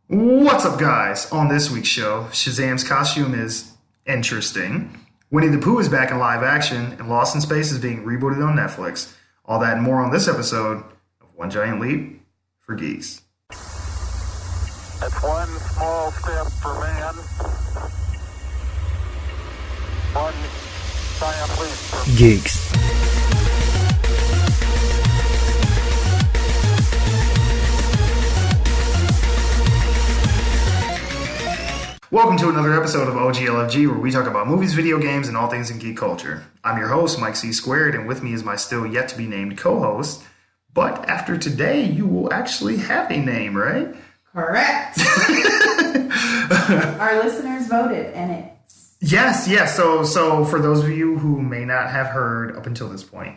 What's up, guys? On this week's show, Shazam's costume is interesting. Winnie the Pooh is back in live action, and Lost in Space is being rebooted on Netflix. All that and more on this episode of One Giant Leap for Geeks. That's one small step for man, one giant leap for Geeks. Welcome to another episode of OGLFG, where we talk about movies, video games, and all things in geek culture. I'm your host, Mike C. Squared, and with me is my still yet to be named co-host. But after today, you will actually have a name, right? Correct. Our listeners voted, and it's... Yes. So for those of you who may not have heard up until this point,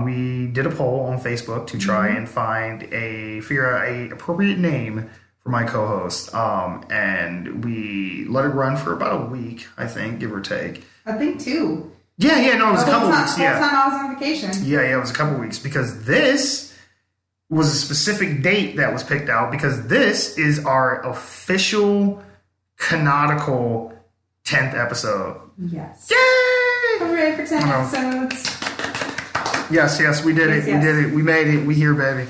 we did a poll on Facebook to try and figure out a appropriate name for my co-host, and we let it run for about a week, I think, give or take. I think 2. Yeah, no, it was a couple weeks. The whole time I was on vacation. Yeah, it was a couple weeks, because this was a specific date that was picked out, because this is our official canonical 10th episode. Yes. Yay! We're ready for 10 episodes. Yes, we did it. Yes. We did it. We made it. We here, baby.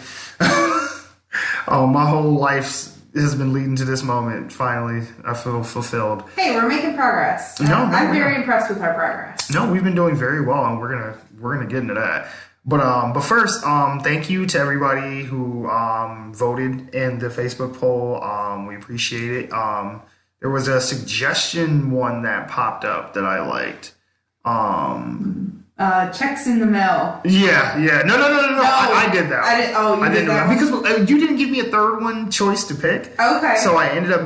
Oh, my whole life has been leading to this moment. Finally, I feel fulfilled. Hey, we're making progress. I'm very impressed with our progress. No, we've been doing very well, and we're gonna get into that. But first, thank you to everybody who voted in the Facebook poll. We appreciate it. There was a suggestion one that popped up that I liked. Checks in the mail. Yeah. No. I did that. I did that one? Because you didn't give me a third one choice to pick. Okay. So I ended up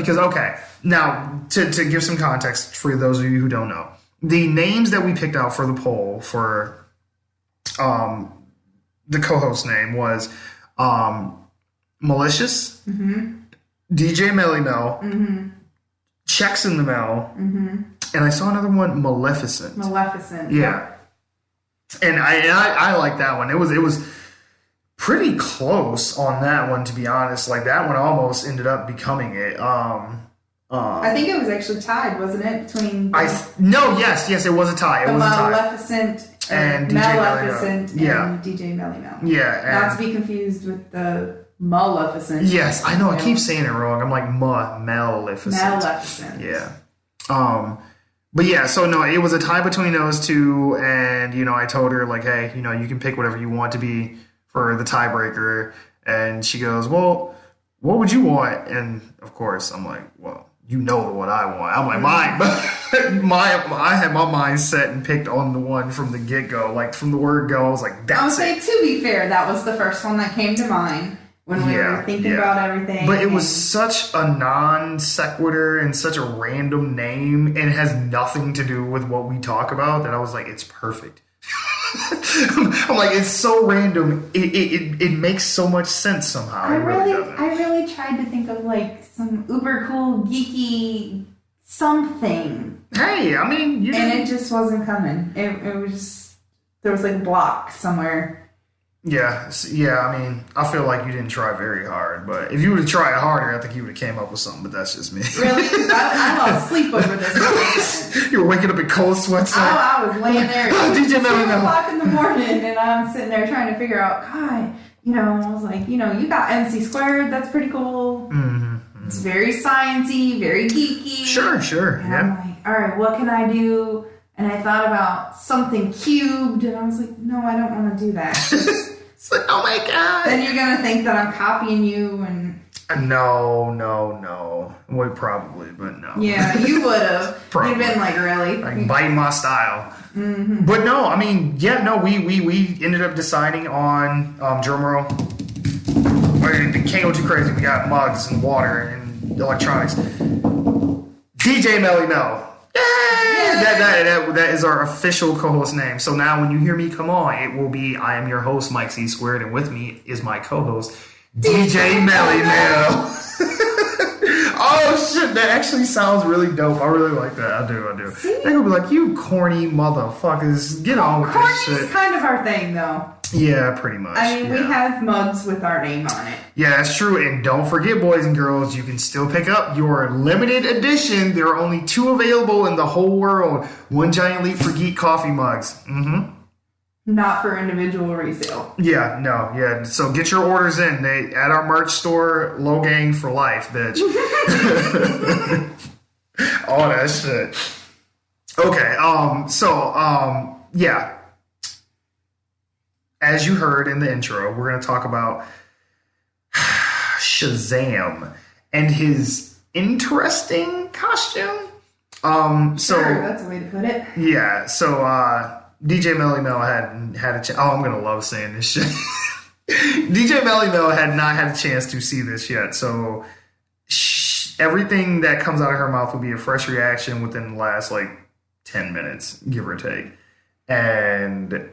now to give some context for those of you who don't know, the names that we picked out for the poll for the co-host name was Malicious, DJ Melly Mel, Checks in the Mail, and I saw another one, Maleficent. Yeah. And I like that one. It was pretty close on that one, to be honest. Like, that one almost ended up becoming it. I think it was actually tied, wasn't it? Between yes, it was a tie. It was a tie. Maleficent and DJ Melly Mel. Yeah, not to be confused with the Maleficent. Yes, I know. I keep saying it wrong. I'm like Maleficent. Yeah. But yeah, so no, it was a tie between those two, and, I told her, like, hey, you can pick whatever you want to be for the tiebreaker, and she goes, well, what would you want? And, of course, I'm like, well, you know what I want. I'm like, I had my mind set and picked on the one from the get-go, like, from the word go, I was like, that's it. I would say, to be fair, that was the first one that came to mind when we were thinking about everything. But it was such a non sequitur and such a random name, and it has nothing to do with what we talk about, that I was like, it's perfect. I'm like, it's so random. It makes so much sense somehow. I really tried to think of, like, some uber cool, geeky something. Hey, I mean, and it just wasn't coming. It was just, there was like a block somewhere. Yeah, I mean, I feel like you didn't try very hard, but if you would have tried harder, I think you would have came up with something, but that's just me. Really? I lost sleep over this. You were waking up in cold sweats. I was laying there at DJ 2 o'clock in the morning, and I'm sitting there trying to figure out, God, I was like, you got MC Squared, that's pretty cool. Mm-hmm. It's very sciencey, very geeky. Sure, and I'm like, all right, what can I do? And I thought about something cubed, and I was like, no, I don't want to do that. It's like, oh my God. Then you're going to think that I'm copying you and... No. Well, probably, but no. Yeah, you would have. You'd been like, really? Like, biting my style. Mm-hmm. But no, I mean, we ended up deciding on, drum roll. It can't go too crazy. We got mugs and water and electronics. DJ Melly Mel. Yay! That is our official co-host name. So now when you hear me come on, it will be, I am your host, Mike C. Squared, and with me is my co-host, DJ Melly Mel. Oh shit, that actually sounds really dope. I really like that. I do. They're gonna be like, you corny motherfuckers, get on with this shit. Corny's kind of our thing, though. Yeah, pretty much. I mean, we have mugs with our name on it. Yeah, that's true. And don't forget, boys and girls, you can still pick up your limited edition. There are only 2 available in the whole world. One Giant Leap for Geek coffee mugs. Mm-hmm. Not for individual resale. Yeah, no, yeah. So get your orders in. They at our merch store, Low Gang for life, bitch. All that shit. Okay, yeah. As you heard in the intro, we're going to talk about Shazam and his interesting costume. Sure, that's a way to put it. Yeah, so DJ Melly Mel had a chance. Oh, I'm going to love saying this shit. DJ Melly Mel had not had a chance to see this yet, so everything that comes out of her mouth will be a fresh reaction within the last, 10 minutes, give or take. And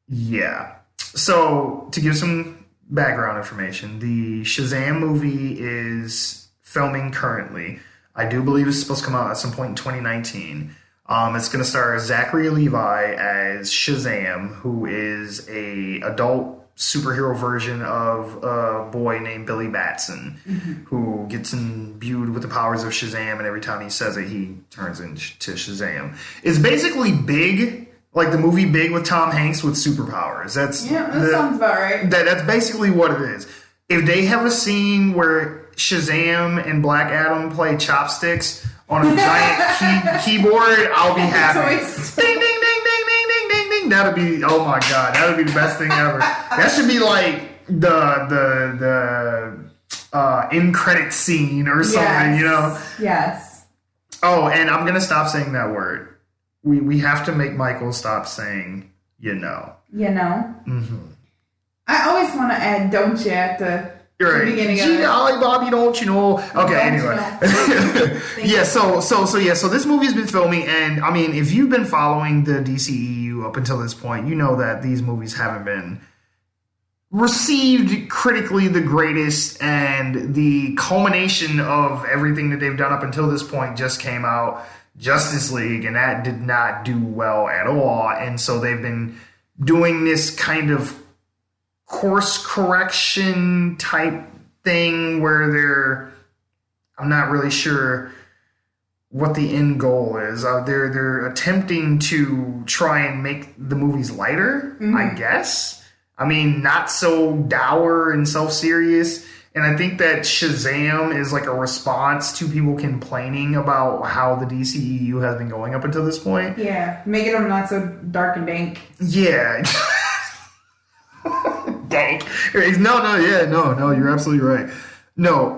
yeah. So to give some background information, the Shazam movie is filming currently. I do believe it's supposed to come out at some point in 2019. It's going to star Zachary Levi as Shazam, who is a adult superhero version of a boy named Billy Batson, who gets imbued with the powers of Shazam, and every time he says it, he turns into Shazam. It's basically Big, like the movie Big with Tom Hanks with superpowers. That sounds about right. That's basically what it is. If they have a scene where Shazam and Black Adam play chopsticks on a giant keyboard, I'll be happy. Ding, ding, ding, ding, ding, ding, ding, ding. That'd be, oh my God, that would be the best thing ever. That should be like the end credit scene or something, you know? Yes. Oh, and I'm going to stop saying that word. We have to make Michael stop saying, you know. You know? Mm-hmm. I always want to add don't you at the beginning of it. Golly, Bobby, don't you know? Okay, anyway. So this movie's been filming, and I mean, if you've been following the DCEU up until this point, you know that these movies haven't been received critically the greatest, and the culmination of everything that they've done up until this point just came out, Justice League, and that did not do well at all. And so they've been doing this kind of course correction type thing where I'm not really sure what the end goal is. They're attempting to try and make the movies lighter, I guess. I mean, not so dour and self-serious. And I think that Shazam is like a response to people complaining about how the DCEU has been going up until this point. Yeah, making them not so dark and dank. Yeah. Dank. No, you're absolutely right. No,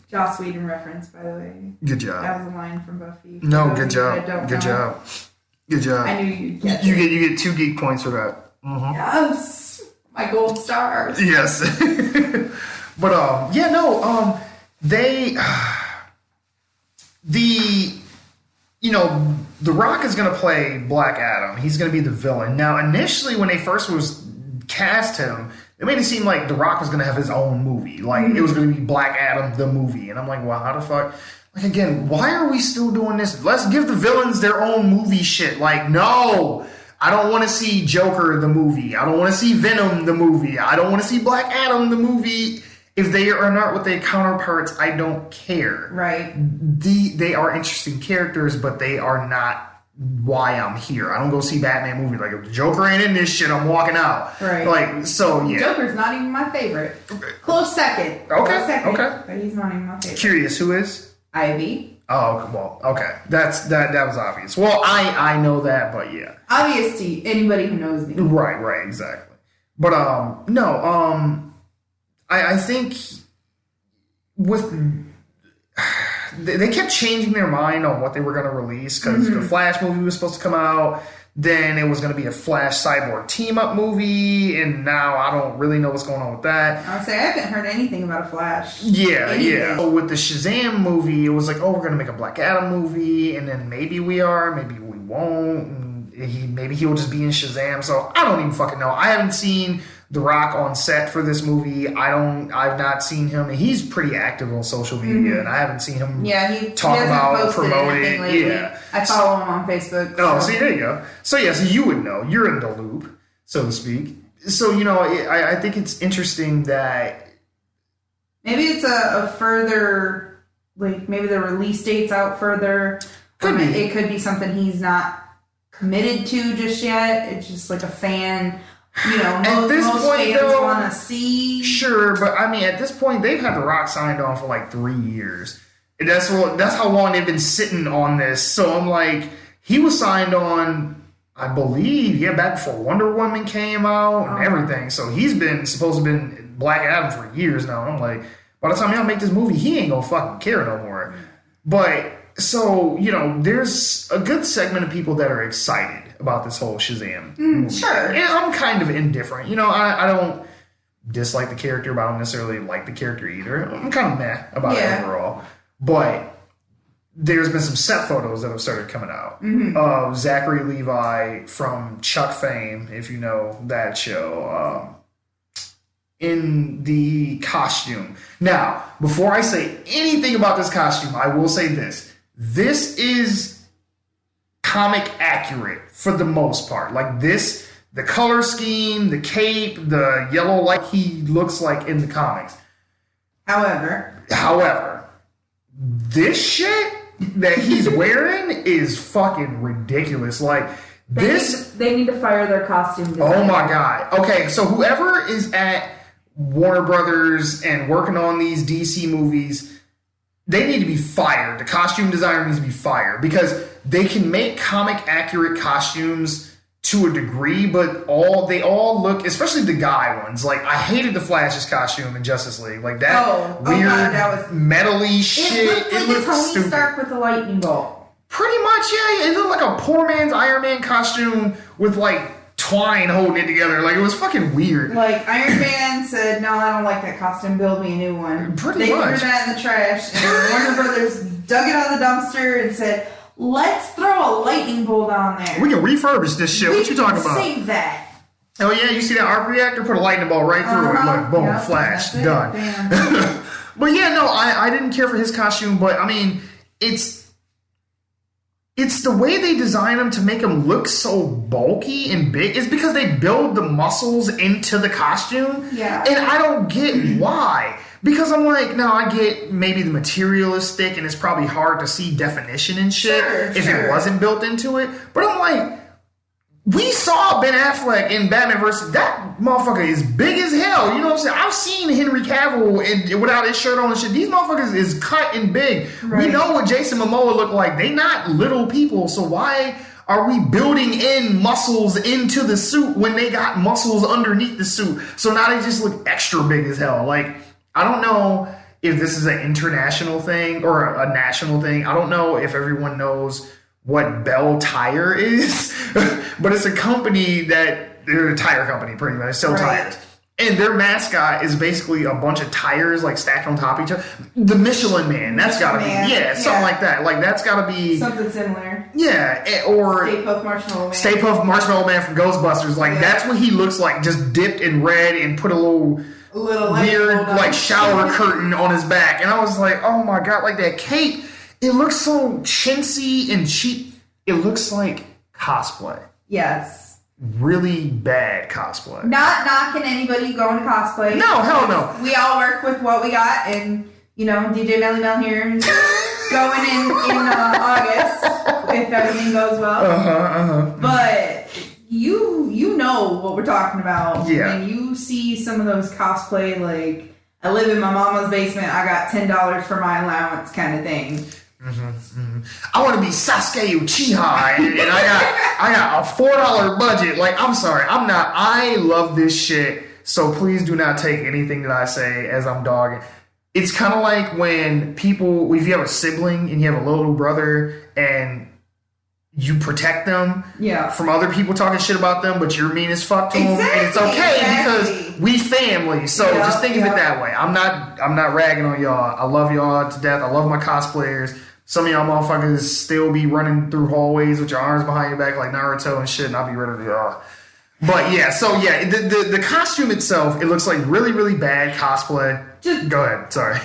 Joss Whedon reference, by the way. Good job. That was a line from Buffy. No, good job. Good job. I knew you'd get it. You get 2 geek points for that. Mm-hmm. Yes, my gold stars. Yes. But The Rock is going to play Black Adam. He's going to be the villain. Now, initially, when they first cast him, it made it seem like The Rock was going to have his own movie. Like, it was going to be Black Adam, the movie. And I'm like, well, how the fuck? Like, again, why are we still doing this? Let's give the villains their own movie shit. Like, no. I don't want to see Joker, the movie. I don't want to see Venom, the movie. I don't want to see Black Adam, the movie. If they are not with their counterparts, I don't care. Right. They are interesting characters, but they are not why I'm here. I don't go see Batman movie. Like, if the Joker ain't in this shit, I'm walking out. Right. Like, so, yeah. Joker's not even my favorite. Close second. Okay. But he's not even my favorite. Curious, who is? Ivy. Oh, well, okay. That was obvious. Well, I know that, but yeah. Obvious to anybody who knows me. Right, exactly. But, I think they kept changing their mind on what they were going to release, because the Flash movie was supposed to come out. Then it was going to be a Flash Cyborg team-up movie, and now I don't really know what's going on with that. I would say I haven't heard anything about a Flash. Yeah. So with the Shazam movie, it was like, oh, we're going to make a Black Adam movie, and then maybe we are, maybe we won't, and maybe he'll just be in Shazam. So I don't even fucking know. I haven't seen The Rock on set for this movie. I've not seen him. He's pretty active on social media, and I haven't seen him talk about, promote it. Lately. Yeah. I follow him on Facebook. Oh, see, there you go. So, so you would know. You're in the loop. so to speak. So, I think it's interesting that... Maybe it's a further, like, maybe the release date's out further. Could be. It could be something he's not committed to just yet. It's just like a fan... at this most point, fans though, want to see. Sure, but I mean, at this point, they've had The Rock signed on for like 3 years. And that's how long they've been sitting on this. So I'm like, he was signed on, I believe, back before Wonder Woman came out and everything. So he's been supposed to have been Black Adam for years now. And I'm like, by the time y'all make this movie, he ain't gonna fucking care no more. But so there's a good segment of people that are excited about this whole Shazam movie. Sure. And I'm kind of indifferent. I don't dislike the character, but I don't necessarily like the character either. I'm kind of meh about it overall. But there's been some set photos that have started coming out of Zachary Levi from Chuck fame, if you know that show, in the costume. Now, before I say anything about this costume, I will say this. This is comic accurate for the most part. Like this, the color scheme, the cape, the yellow light he looks like in the comics. However, this shit that he's wearing is fucking ridiculous. Like They need to fire their costume designer. Oh my god. Okay, so whoever is at Warner Brothers and working on these DC movies, they need to be fired. The costume designer needs to be fired because they can make comic accurate costumes to a degree, but they all look, especially the guy ones. Like I hated the Flash's costume in Justice League. Like that weird God, that was metally shit. It looked like a Tony Stark with a lightning bolt. Pretty much, yeah. It looked like a poor man's Iron Man costume with like twine holding it together. Like it was fucking weird. Like Iron Man said, "No, I don't like that costume. Build me a new one." Pretty much. They threw that in the trash, and Warner Brothers dug it out of the dumpster and said, "Let's throw a lightning bolt on there. We can refurbish this shit. What you talking about? Save that." Oh yeah, you see that arc reactor? Put a lightning bolt right through it. Like boom, flash, done. But yeah, no, I didn't care for his costume. But I mean, it's the way they design him to make him look so bulky and big. It's because they build the muscles into the costume. Yeah. And I don't get why. Because I'm like, no, I get maybe the material is thick and it's probably hard to see definition and shit if it wasn't built into it. But I'm like, we saw Ben Affleck in Batman vs. That motherfucker is big as hell. You know what I'm saying? I've seen Henry Cavill without his shirt on and shit. These motherfuckers is cut and big. Right. We know what Jason Momoa look like. They not little people. So why are we building in muscles into the suit when they got muscles underneath the suit? So now they just look extra big as hell. Like, I don't know if this is an international thing or a national thing. I don't know if everyone knows what Bell Tire is, but it's a company they're a tire company pretty much, sell tires. And their mascot is basically a bunch of tires like stacked on top of each other. The Michelin Man, that's gotta be, something like that. Like that's gotta be something similar. Yeah, or Stay Puft Marshmallow Man. Stay Puft Marshmallow Man from Ghostbusters. Like that's what he looks like, just dipped in red and put a little weird like shower curtain on his back. And I was like, oh my god, like that cape. It looks so chintzy and cheap. It looks like cosplay. Yes. Really bad cosplay. Not knocking anybody going to cosplay. No, hell no. We all work with what we got, and DJ Melly Mel here going in August if everything goes well. But you know what we're talking about. Yeah. And you see some of those cosplay, like I live in my mama's basement, I got $10 for my allowance kind of thing. I want to be Sasuke Uchiha, and I got a $4 budget. Like, I'm sorry, I love this shit, so please do not take anything that I say as I'm dogging. It's kind of like when people, if you have a sibling and you have a little brother and you protect them from other people talking shit about them, but you're mean as fuck to them, and it's okay because we family. So just think of it that way. I'm not ragging on y'all. I love y'all to death. I love my cosplayers. Some of y'all motherfuckers still be running through hallways with your arms behind your back like Naruto and shit, and I'll be ready to But yeah, so yeah, the costume itself, it looks like really, really bad cosplay. Go ahead, sorry.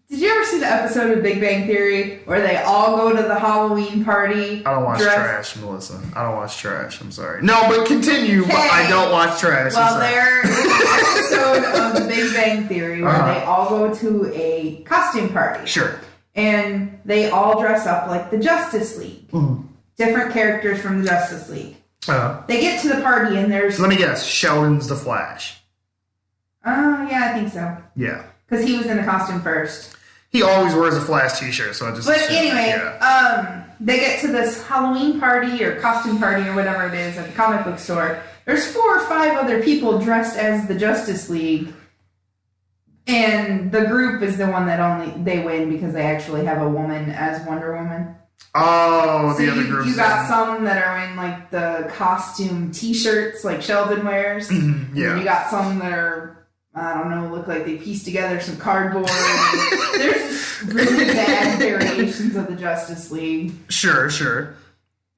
Did you ever see the episode of Big Bang Theory where they all go to the Halloween party? I don't watch trash, Melissa. I don't watch trash. I'm sorry. No, but continue. But I don't watch trash. Well, there is an episode of the Big Bang Theory where they all go to a costume party. Sure. And they all dress up like the Justice League. Mm-hmm. Different characters from the Justice League. They get to the party and there's... Let me guess. Sheldon's the Flash. Yeah, I think so. Yeah. Because he was in the costume first. He always wears a Flash t-shirt, so I just... But anyway, they get to this Halloween party or costume party or whatever it is at the comic book store. There's 4 or 5 other people dressed as the Justice League. And the group is the one that they win because they actually have a woman as Wonder Woman. Oh, so the other groups. You got some that are in like the costume t-shirts like Sheldon wears. Mm-hmm, yeah. And you got some that are, I don't know, look like they pieced together some cardboard. There's really bad variations of the Justice League. Sure.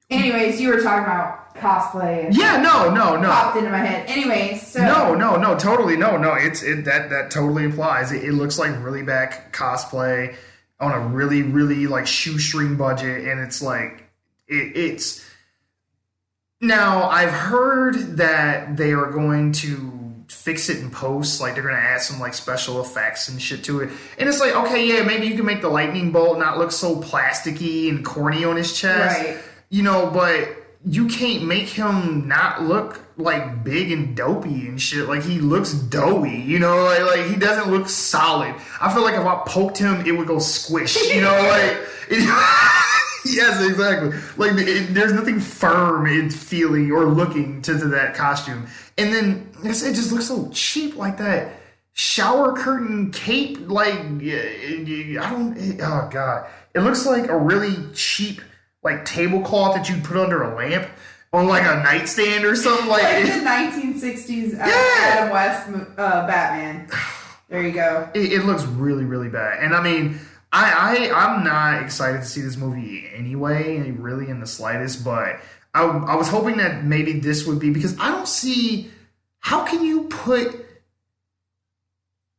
Anyways, you were talking about cosplay. And no. Popped into my head. Anyways, so. No, totally. No. That totally applies. It looks like really bad cosplay on a really, really like shoestring budget. And it's like, it's. Now, I've heard that they are going to fix it in post, like they're gonna add some like special effects and shit to it, and it's like, okay, yeah, maybe you can make the lightning bolt not look so plasticky and corny on his chest, right? You know, but you can't make him not look like big and dopey and shit. Like he looks doughy, you know, like he doesn't look solid. I feel like if I poked him, it would go squish, you know, like yes, exactly. Like there's nothing firm in feeling or looking to that costume. And then it just looks so cheap, like that shower curtain cape. Like oh god, it looks like a really cheap like tablecloth that you'd put under a lamp on like a nightstand or something like the 1960s Adam West Batman. There you go. It looks really, really bad, and I mean, I'm not excited to see this movie anyway, really in the slightest. But I was hoping that maybe this would be, because I don't see how can you put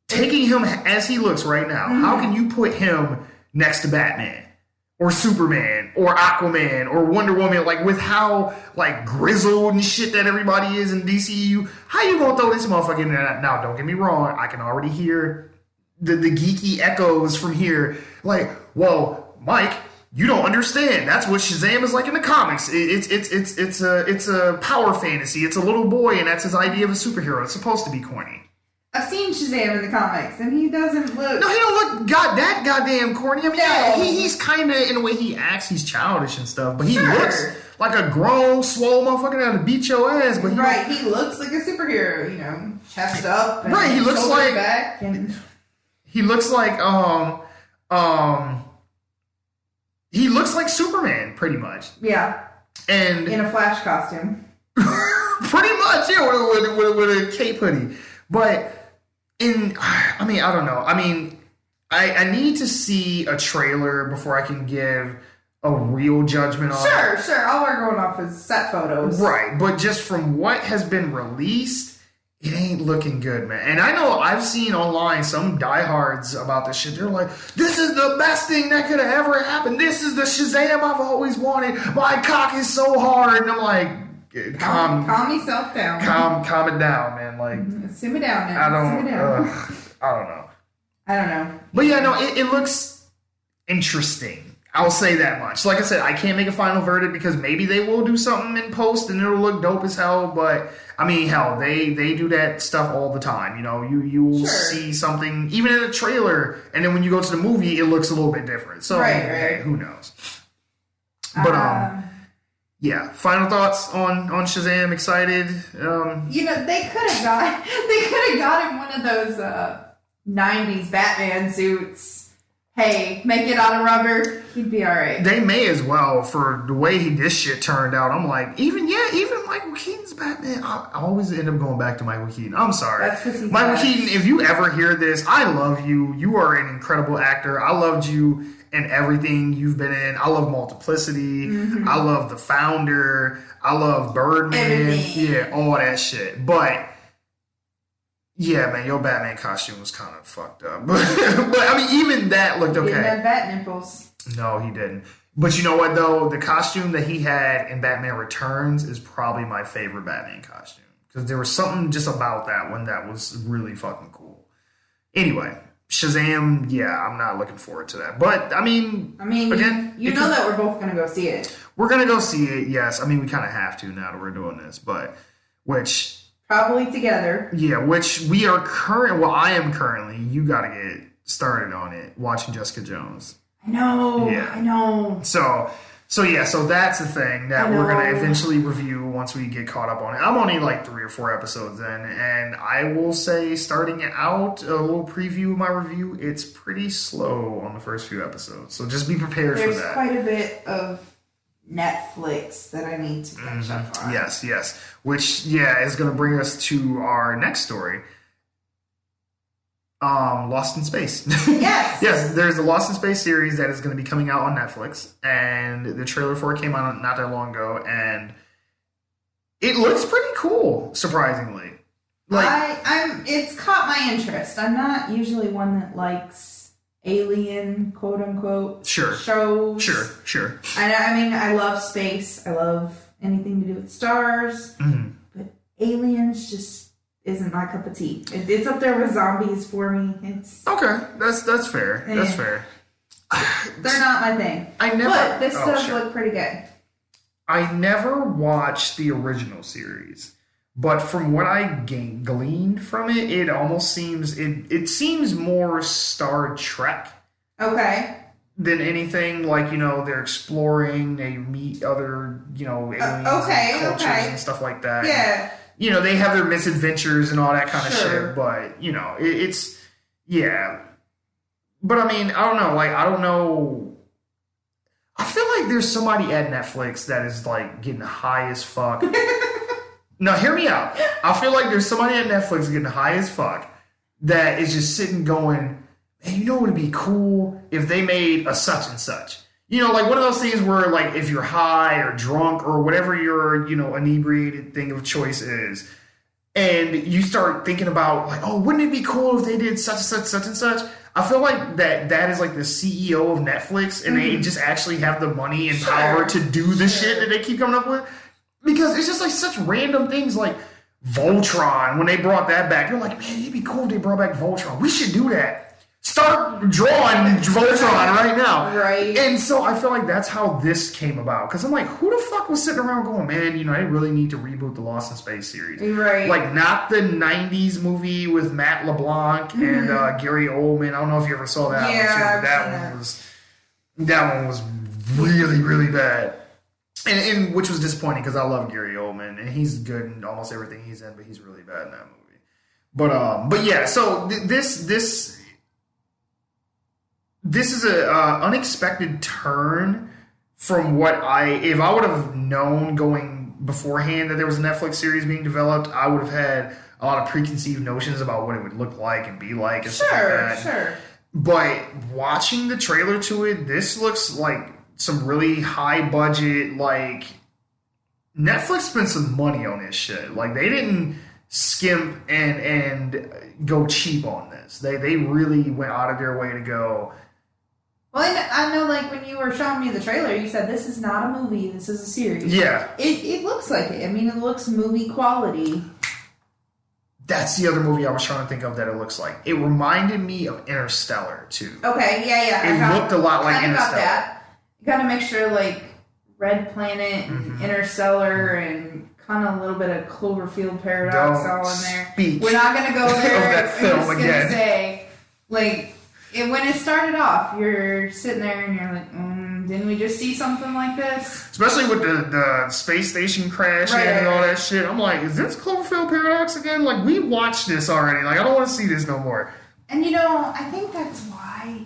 taking him as he looks right now. Mm-hmm. How can you put him next to Batman or Superman or Aquaman or Wonder Woman, like with how like grizzled and shit that everybody is in DCU? How you gonna throw this motherfucker in there? Now, don't get me wrong, I can already hear the geeky echoes from here. Like, well, Mike, you don't understand. That's what Shazam is like in the comics. It's a power fantasy. It's a little boy, and that's his idea of a superhero. It's supposed to be corny. I've seen Shazam in the comics, and he doesn't look... No, he don't look that goddamn corny. I mean, yeah, he's kind of, in the way he acts, he's childish and stuff, but he looks like a grown, swole motherfucker that'll beat your ass. But he looks like a superhero, you know, chest up, and he looks like back, and... He looks like he looks like Superman, pretty much. Yeah. And in a Flash costume. Pretty much, yeah, with a cape hoodie. But I don't know. I mean, I need to see a trailer before I can give a real judgment on it. Sure. All we're going off is set photos. Right, but just from what has been released, it ain't looking good, man. And I know I've seen online some diehards about this shit. They're like, this is the best thing that could have ever happened. This is the Shazam I've always wanted. My cock is so hard. And I'm like, calm yourself down. Calm it down, man. Like, simmer down, man. I don't know. But yeah, no, it looks interesting. I'll say that much. Like I said, I can't make a final verdict because maybe they will do something in post and it'll look dope as hell. But I mean, hell, they do that stuff all the time. You know, you will see something even in a trailer, and then when you go to the movie, it looks a little bit different. So hey, who knows? But yeah. Final thoughts on Shazam? Excited? You know, they could have got him one of those 90s Batman suits. Hey, make it out of rubber. He'd be all right. They may as well, for the way this shit turned out. I'm like, even Michael Keaton's Batman. I always end up going back to Michael Keaton. I'm sorry. That's because he's Michael Keaton, if you ever hear this, I love you. You are an incredible actor. I loved you in everything you've been in. I love Multiplicity. Mm-hmm. I love The Founder. I love Birdman. Everything. Yeah, all that shit. But Yeah, man, your Batman costume was kind of fucked up. But I mean, even that looked okay. He didn't have bat nipples. No, he didn't. But you know what, though? The costume that he had in Batman Returns is probably my favorite Batman costume. Because there was something just about that one that was really fucking cool. Anyway, Shazam, yeah, I'm not looking forward to that. But, I mean again... You know that we're both going to go see it. We're going to go see it, yes. I mean, we kind of have to now that we're doing this. But, which... Probably together. Yeah, which we are I am currently, you got to get started on it, watching Jessica Jones. I know. So that's the thing that we're going to eventually review once we get caught up on it. I'm only like 3 or 4 episodes in, and I will say, starting out, a little preview of my review, it's pretty slow on the first few episodes. So just be prepared for that. There's quite a bit of Netflix that I need to catch up on. Yes. Which, is going to bring us to our next story. Lost in Space. Yes. Yes, there's a Lost in Space series that is going to be coming out on Netflix. And the trailer for it came out not that long ago. And it looks pretty cool, surprisingly. It's caught my interest. I'm not usually one that likes alien, quote unquote, shows. Sure. I love space. I love anything to do with stars. Mm-hmm. But aliens just isn't my cup of tea. It's up there with zombies for me. It's okay. That's fair. That's fair. They're not my thing. But this does look pretty good. I never watched the original series. But from what I gleaned from it, it almost seems... It seems more Star Trek. Okay. Than anything. Like, they're exploring, they meet other, aliens and cultures and stuff like that. Yeah. And, they have their misadventures and all that kind of shit. But, it's... Yeah. But, I mean, I don't know. I don't know... I feel like there's somebody at Netflix that is, getting high as fuck... No, hear me out. I feel like there's somebody at Netflix getting high as fuck that is just sitting going, man, what would be cool if they made a such and such? One of those things where, if you're high or drunk or whatever your, inebriated thing of choice is, and you start thinking about, wouldn't it be cool if they did such and such? I feel like that is, the CEO of Netflix, and they just actually have the money and power to do the shit that they keep coming up with. Because it's just such random things like Voltron. When they brought that back, you're like, man, it'd be cool if they brought back Voltron. We should do that. Start drawing Voltron right now. Right. And so I feel like that's how this came about. Because I'm like, who the fuck was sitting around going, man, I really need to reboot the Lost in Space series. Right. Not the 90s movie with Matt LeBlanc and Gary Oldman. I don't know if you ever saw that one too, but that one was really, really bad. And which was disappointing because I love Gary Oldman and he's good in almost everything he's in, but he's really bad in that movie. But yeah, so this is a unexpected turn from what if I would have known going beforehand that there was a Netflix series being developed, I would have had a lot of preconceived notions about what it would look like and be like and stuff like that. Sure. But watching the trailer to it, this looks like some really high budget, Netflix spent some money on this shit. They didn't skimp and go cheap on this. They really went out of their way to go. Well, I know, when you were showing me the trailer, you said this is not a movie, this is a series. Yeah. It looks like it. I mean, it looks movie quality. That's the other movie I was trying to think of that it looks like. It reminded me of Interstellar, too. Okay, yeah. It looked a lot like Interstellar. Got that. You got to make sure, Red Planet and Interstellar and kind of a little bit of Cloverfield Paradox all in there. We're not going to go there. Of that film I'm just again. going to say, when it started off, you're sitting there and you're like, didn't we just see something like this? Especially with the space station crash and all that shit. I'm like, is this Cloverfield Paradox again? We watched this already. I don't want to see this no more. And I think that's why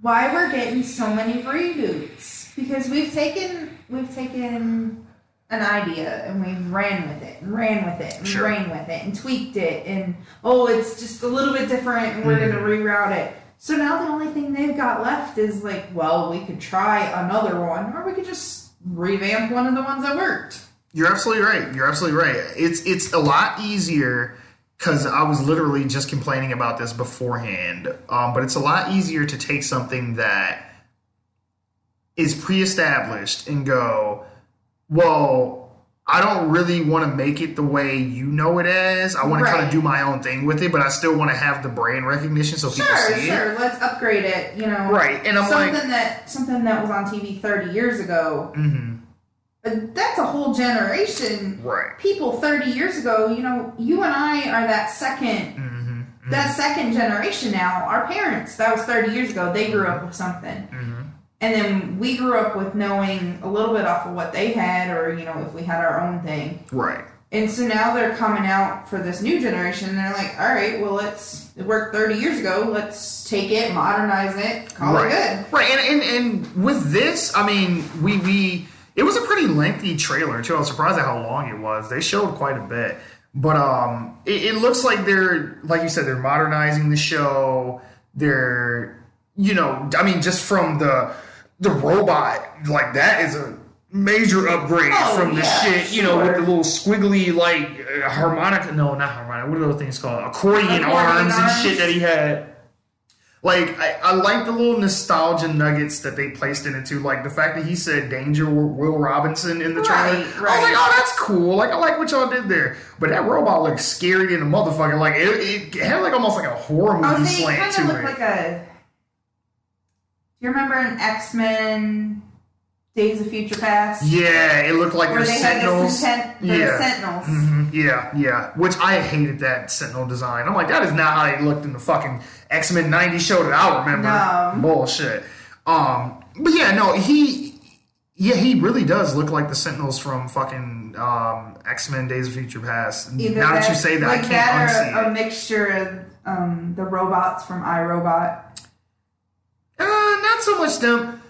we're getting so many reboots, because we've taken an idea and we've ran with it and ran with it and ran with it and tweaked it and it's just a little bit different and we're going to reroute it. So now the only thing they've got left is we could try another one, or we could just revamp one of the ones that worked. You're absolutely right. It's a lot easier because I was literally just complaining about this beforehand. But it's a lot easier to take something that is pre-established and go, well, I don't really want to make it the way you know it as. I want to kind of do my own thing with it, but I still want to have the brand recognition so people see it. Sure, let's upgrade it, you know. Right, and I'm something that was on TV 30 years ago. That's a whole generation. Right. People 30 years ago, you know, you and I are that second that second generation now. Our parents, that was 30 years ago. They grew up with something. And then we grew up with knowing a little bit off of what they had, or, you know, if we had our own thing. Right. And so now they're coming out for this new generation, and they're like, all right, well, it worked 30 years ago. Let's take it, modernize it, call it good. Right. And with this, I mean, it was a pretty lengthy trailer, too. I was surprised at how long it was. They showed quite a bit. But it looks like they're, like you said, they're modernizing the show. They're, you know, I mean, just from the robot, like, that is a major upgrade from the shit, you know, with the little squiggly, like, harmonica. No, not harmonica. What are those things called? Accordion arms and shit that he had. Like, I like the little nostalgia nuggets that they placed in it, too. Like, the fact that he said Danger Will Robinson in the trailer. Right. I was like, oh, that's cool. Like, I like what y'all did there. But that robot looked scary in a motherfucker. Like, it had, like, almost like a horror movie slant to it. It kind of looked like a... Do you remember in X-Men Days of Future Past? Yeah, it looked like the Sentinels. Sentinels. Yeah. Which I hated that Sentinel design. I'm like, that is not how they looked in the fucking X-Men 90 show that I remember. No. Bullshit. But yeah, no, he really does look like the Sentinels from fucking X-Men Days of Future Past. Either now that you say that, like I can't unsee it. A mixture of the robots from iRobot. Not so much them.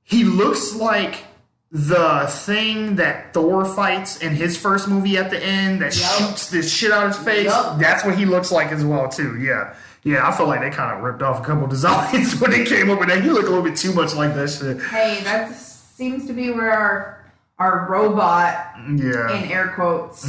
He looks like the thing that Thor fights in his first movie at the end that shoots this shit out of his face. That's what he looks like as well, too. Yeah, I feel like they kind of ripped off a couple designs when they came up with that. He looked a little bit too much like that shit. Hey, that seems to be where our robot, in air quotes,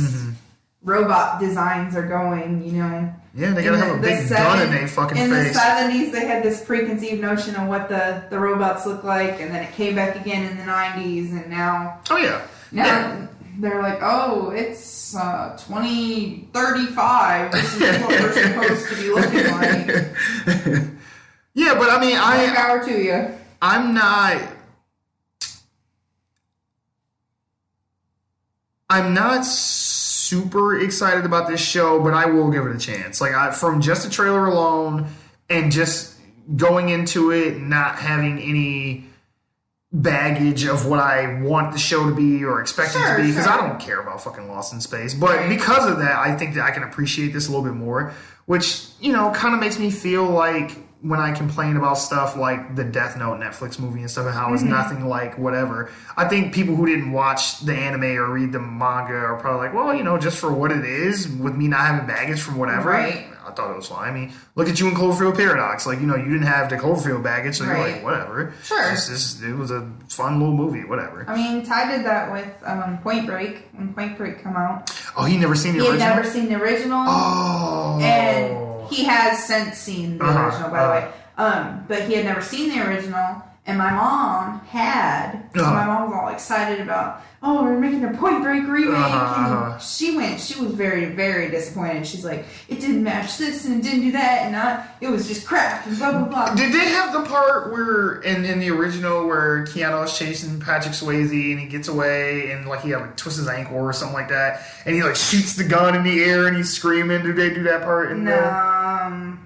robot designs are going, you know. Yeah, they gotta have a big gun in their fucking face. In the 70s, they had this preconceived notion of what the robots look like, and then it came back again in the 90s, and now... Oh, yeah. Now they're like, oh, it's 2035. This is what we're supposed to be looking like. Yeah, but I mean, more power to you. I'm not super excited about this show, but I will give it a chance. Like, from just the trailer alone and just going into it not having any baggage of what I want the show to be or expect it to be, because I don't care about fucking Lost in Space. But because of that, I think that I can appreciate this a little bit more, which, you know, kind of makes me feel like when I complain about stuff like the Death Note Netflix movie and stuff and how it's nothing like whatever, I think people who didn't watch the anime or read the manga are probably like, well, you know, just for what it is, with me not having baggage from whatever, I thought it was fine. I mean, look at you in Cloverfield Paradox. Like, you know, you didn't have the Cloverfield baggage, so you're like, whatever. Sure. It was a fun little movie, whatever. I mean, Ty did that with Point Break, when Point Break came out. Oh, he never seen the original? He had never seen the original. Oh. And he has since seen the original, by the way. But he had never seen the original, and my mom had. So my mom was all excited about, oh, we're making a Point Break remake. And she was very, very disappointed. She's like, it didn't match this and it didn't do that, and it was just crap and blah, blah, blah. Did they have the part where, in the original, where Keanu's chasing Patrick Swayze and he gets away and like he like twists his ankle or something like that, and he like shoots the gun in the air and he's screaming? Did they do that part in there?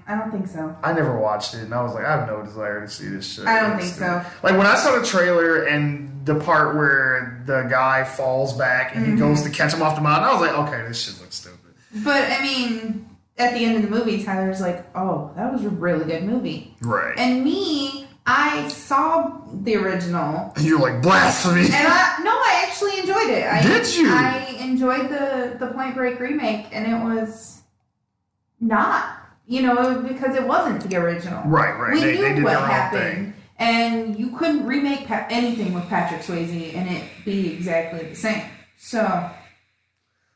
I don't think so. I never watched it, and I was like, I have no desire to see this shit. I don't think so. Like, when I saw the trailer and the part where the guy falls back and he goes to catch him off the mountain, I was like, okay, this shit looks stupid. But, I mean, at the end of the movie, Tyler's like, oh, that was a really good movie. Right. And me, I saw the original. And you're like, blasphemy. And I actually enjoyed it. Did you? I enjoyed the Point Break remake, and it was not... You know, because it wasn't the original. Right. We they knew did what their own happened, thing. and you couldn't remake anything with Patrick Swayze and it be exactly the same. So,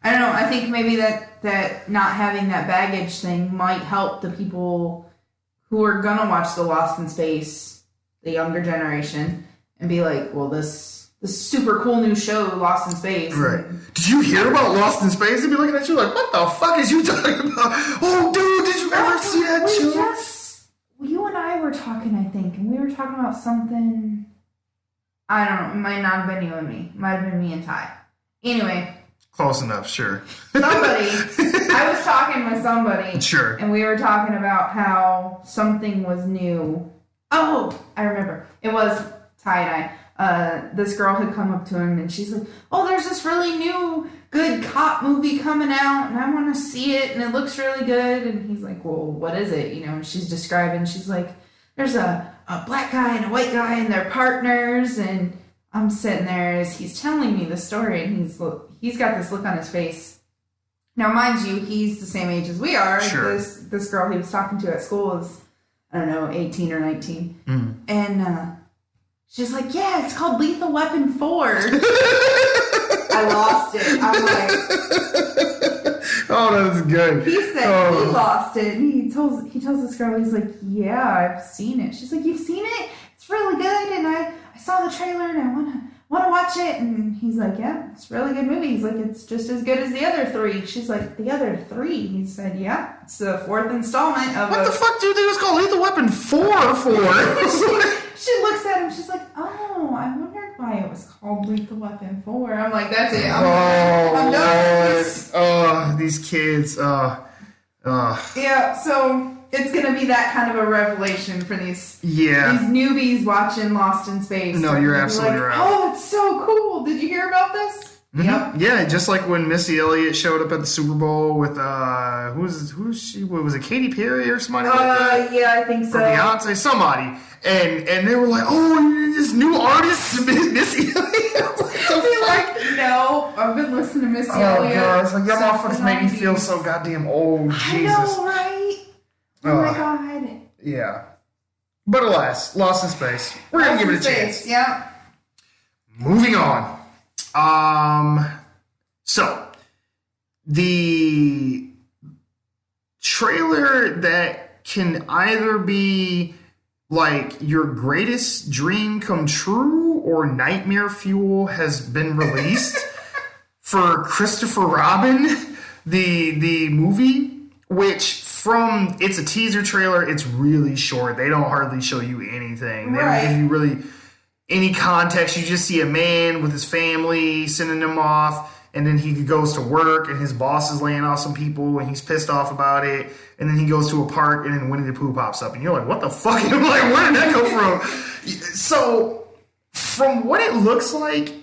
I I don't know. I think maybe that not having that baggage thing might help the people who are gonna watch the Lost in Space, the younger generation, and be like, well, this super cool new show, Lost in Space. Right. Did you hear about Lost in Space? They'd be looking at you like, what the fuck is you talking about? Oh, dude, did you ever see that show? You and I were talking, I think, and we were talking about something. I don't know. It might not have been you and me. It might have been me and Ty. Anyway. Close enough, sure. I was talking with somebody. Sure. And we were talking about how something was new. Oh, I remember. It was Ty and I. This girl had come up to him and she's like, oh, there's this really new good cop movie coming out and I want to see it and it looks really good. And he's like, well, what is it? You know, and she's describing, she's like, there's a black guy and a white guy and they're partners. And I'm sitting there as he's telling me the story and he's got this look on his face. Now, mind you, he's the same age as we are. Sure. This girl he was talking to at school is, I don't know, 18 or 19. Mm. And she's like, yeah, it's called Lethal Weapon 4. I lost it. I'm like... Oh, that was good. He said he lost it. And he tells this girl, he's like, yeah, I've seen it. She's like, you've seen it? It's really good. And I saw the trailer and I want to watch it. And he's like, yeah, it's a really good movie. He's like, it's just as good as the other three. She's like, the other three? He said, yeah, it's the fourth installment of What the fuck do you think it was called Lethal Weapon 4 for? She looks at him, she's like, oh, I wondered why it was called Lethal Weapon 4. I'm like, that's it. I'm done. Oh, these kids. Yeah, so it's going to be that kind of a revelation for these newbies watching Lost in Space. No, you're absolutely like, right. Oh, it's so cool. Did you hear about this? Mm-hmm. Yep. Yeah, just like when Missy Elliott showed up at the Super Bowl with who's she? What was it, Katy Perry or somebody like that? Yeah, I think so. Or Beyonce, somebody, and they were like, "Oh, this new artist, Missy Elliott." No, I've been listening to Missy Elliott. Oh god, it's like y'all motherfuckers make me feel so goddamn old. Jesus, I know, right? Oh my god. Yeah, but alas, Lost in Space. We're gonna give it a chance. Yeah. Moving on. So the trailer that can either be like your greatest dream come true or nightmare fuel has been released for Christopher Robin, the movie, which it's a teaser trailer. It's really short. They don't hardly show you anything. They don't give you really any context. You just see a man with his family sending him off, and then he goes to work, and his boss is laying off some people, and he's pissed off about it. And then he goes to a park, and then Winnie the Pooh pops up, and you're like, "What the fuck?" And I'm like, "Where did that come from?" So, from what it looks like,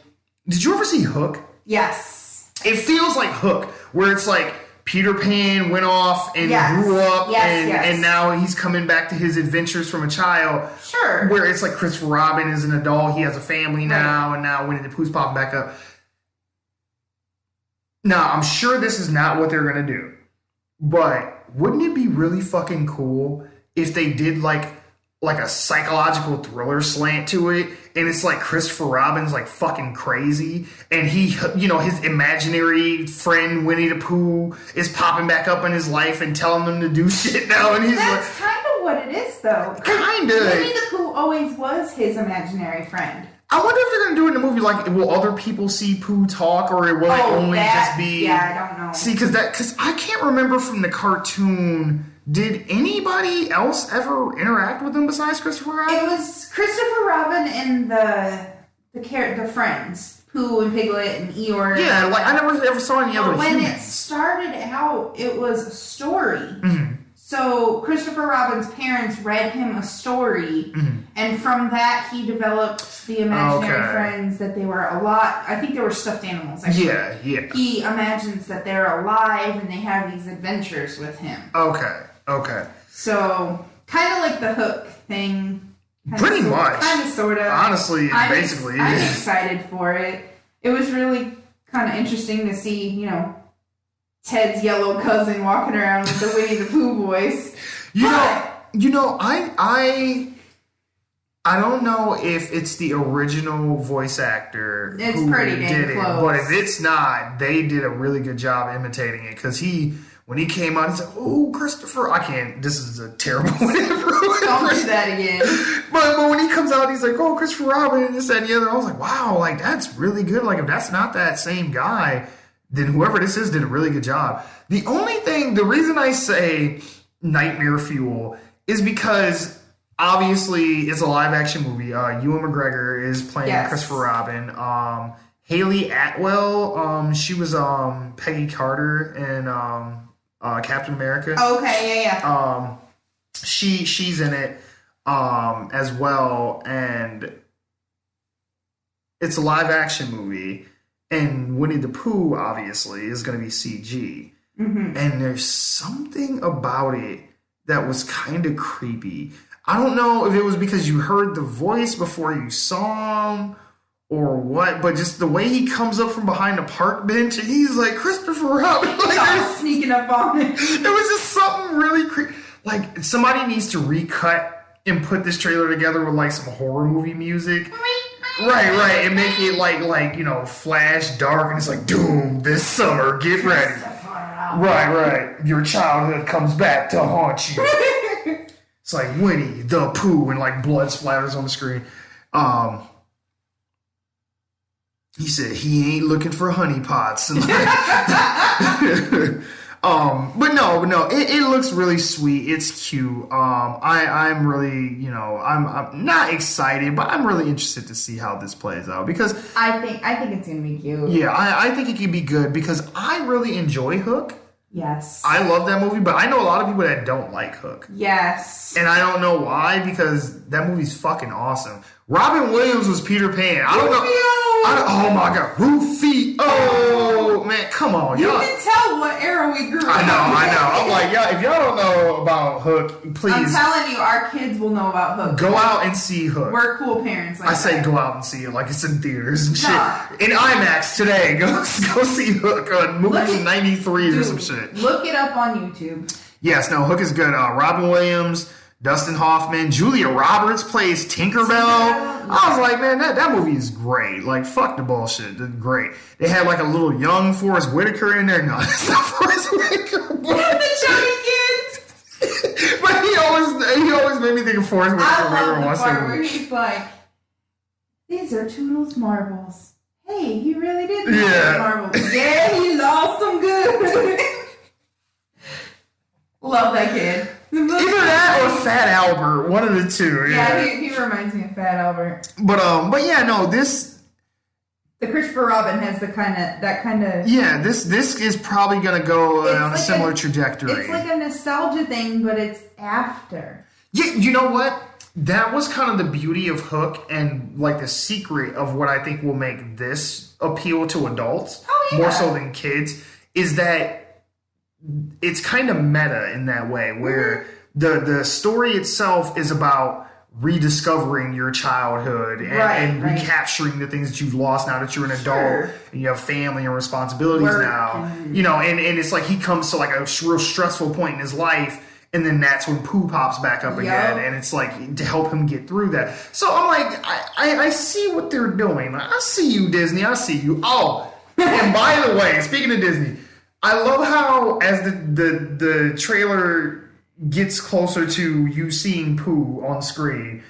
did you ever see Hook? Yes. It feels like Hook, where it's like Peter Pan went off and grew up, and now he's coming back to his adventures from a child. Sure. Where it's like Christopher Robin is an adult, he has a family now, and now Winnie the Pooh's popping back up. Now, I'm sure this is not what they're going to do, but wouldn't it be really fucking cool if they did like a psychological thriller slant to it, and it's like Christopher Robin's like fucking crazy, and he, you know, his imaginary friend Winnie the Pooh is popping back up in his life and telling him to do shit now, and he's That's kind of what it is, though. Kind of. Winnie the Pooh always was his imaginary friend. I wonder if they're going to do it in the movie, like, will other people see Pooh talk, or will it only just be... Yeah, I don't know. See, because I can't remember from the cartoon, did anybody else ever interact with him besides Christopher Robin? It was Christopher Robin and the friends, Pooh and Piglet and Eeyore. Yeah, like, I never ever saw any other When humans. it started out, it was a story. Mm-hmm. So Christopher Robin's parents read him a story, and from that he developed the imaginary friends that they were I think they were stuffed animals. Actually. Yeah. He imagines that they're alive and they have these adventures with him. Okay. So kind of like the Hook thing. Pretty much. Kind of, sort of. Honestly, basically. I'm excited for it. It was really kind of interesting to see, you know, Ted's yellow cousin walking around with the Winnie the Pooh voice. You know, I don't know if it's the original voice actor It's who pretty did dang it, close. but if it's not, they did a really good job imitating it because when he came out, he's like, "Oh, Christopher!" I can't. This is a terrible whatever. Don't do that again. But when he comes out, he's like, "Oh, Christopher Robin," and this, that, and the other. I was like, "Wow, like that's really good." Like if that's not that same guy, then whoever this is did a really good job. The reason I say Nightmare Fuel is because obviously it's a live action movie. Ewan McGregor is playing Christopher Robin. Haley Atwell, she was Peggy Carter in Captain America. Okay, yeah. She's in it as well, and it's a live action movie. And Winnie the Pooh obviously is going to be CG, and there's something about it that was kind of creepy. I don't know if it was because you heard the voice before you saw him or what, but just the way he comes up from behind the park bench and he's like, Christopher Robin. Like, sneaking up on it. It was just something really creepy. Like, somebody needs to recut and put this trailer together with, like, some horror movie music. Right. And make it, like flash dark and it's like, doom, this summer, get ready. Right. Your childhood comes back to haunt you. It's like Winnie the Pooh and, like, blood splatters on the screen. He said he ain't looking for honeypots. But no, it looks really sweet. It's cute. I'm really, I'm not excited, but I'm really interested to see how this plays out because I think it's gonna be cute. Yeah, I think it could be good because I really enjoy Hook. Yes. I love that movie, but I know a lot of people that don't like Hook. Yes. And I don't know why because that movie's fucking awesome. Robin Williams was Peter Pan. I don't know. Oh my God, Rufio! Oh man, come on, you y'all. can tell what era we grew up. I know. I'm like, if y'all don't know about Hook, please. I'm telling you, our kids will know about Hook. Go out and see Hook. We're cool parents. Like I say go out and see it like it's in theaters and shit. In IMAX today. Go see Hook on movie 93 or some shit. Look it up on YouTube. Yes, no, Hook is good. Robin Williams, Dustin Hoffman, Julia Roberts plays Tinkerbell. I was like, man, that movie is great. Like, fuck the bullshit. It's great. They had like a little young Forrest Whitaker in there. No, it's not Forrest Whitaker. The chubby kid. But he always made me think of Forrest Whitaker. I love the part where he's like, these are Toodles marbles. Hey, he really did lose marbles. Yeah, he lost them good. Love that kid. Either that or Fat Albert, one of the two. Yeah, he reminds me of Fat Albert. But yeah, no, the Christopher Robin has that kind of. Yeah, this is probably gonna go on a similar trajectory. It's like a nostalgia thing, but it's after. Yeah, you know what? That was kind of the beauty of Hook and like the secret of what I think will make this appeal to adults more so than kids is that it's kind of meta in that way where the story itself is about rediscovering your childhood and recapturing the things that you've lost now that you're an adult and you have family and responsibilities now. And it's like he comes to like a real stressful point in his life and then that's when Pooh pops back up again and it's like to help him get through that. So I'm like, I see what they're doing. I see you, Disney. I see you. Oh, and by the way, speaking of Disney, I love how as the trailer gets closer to you seeing Pooh on screen,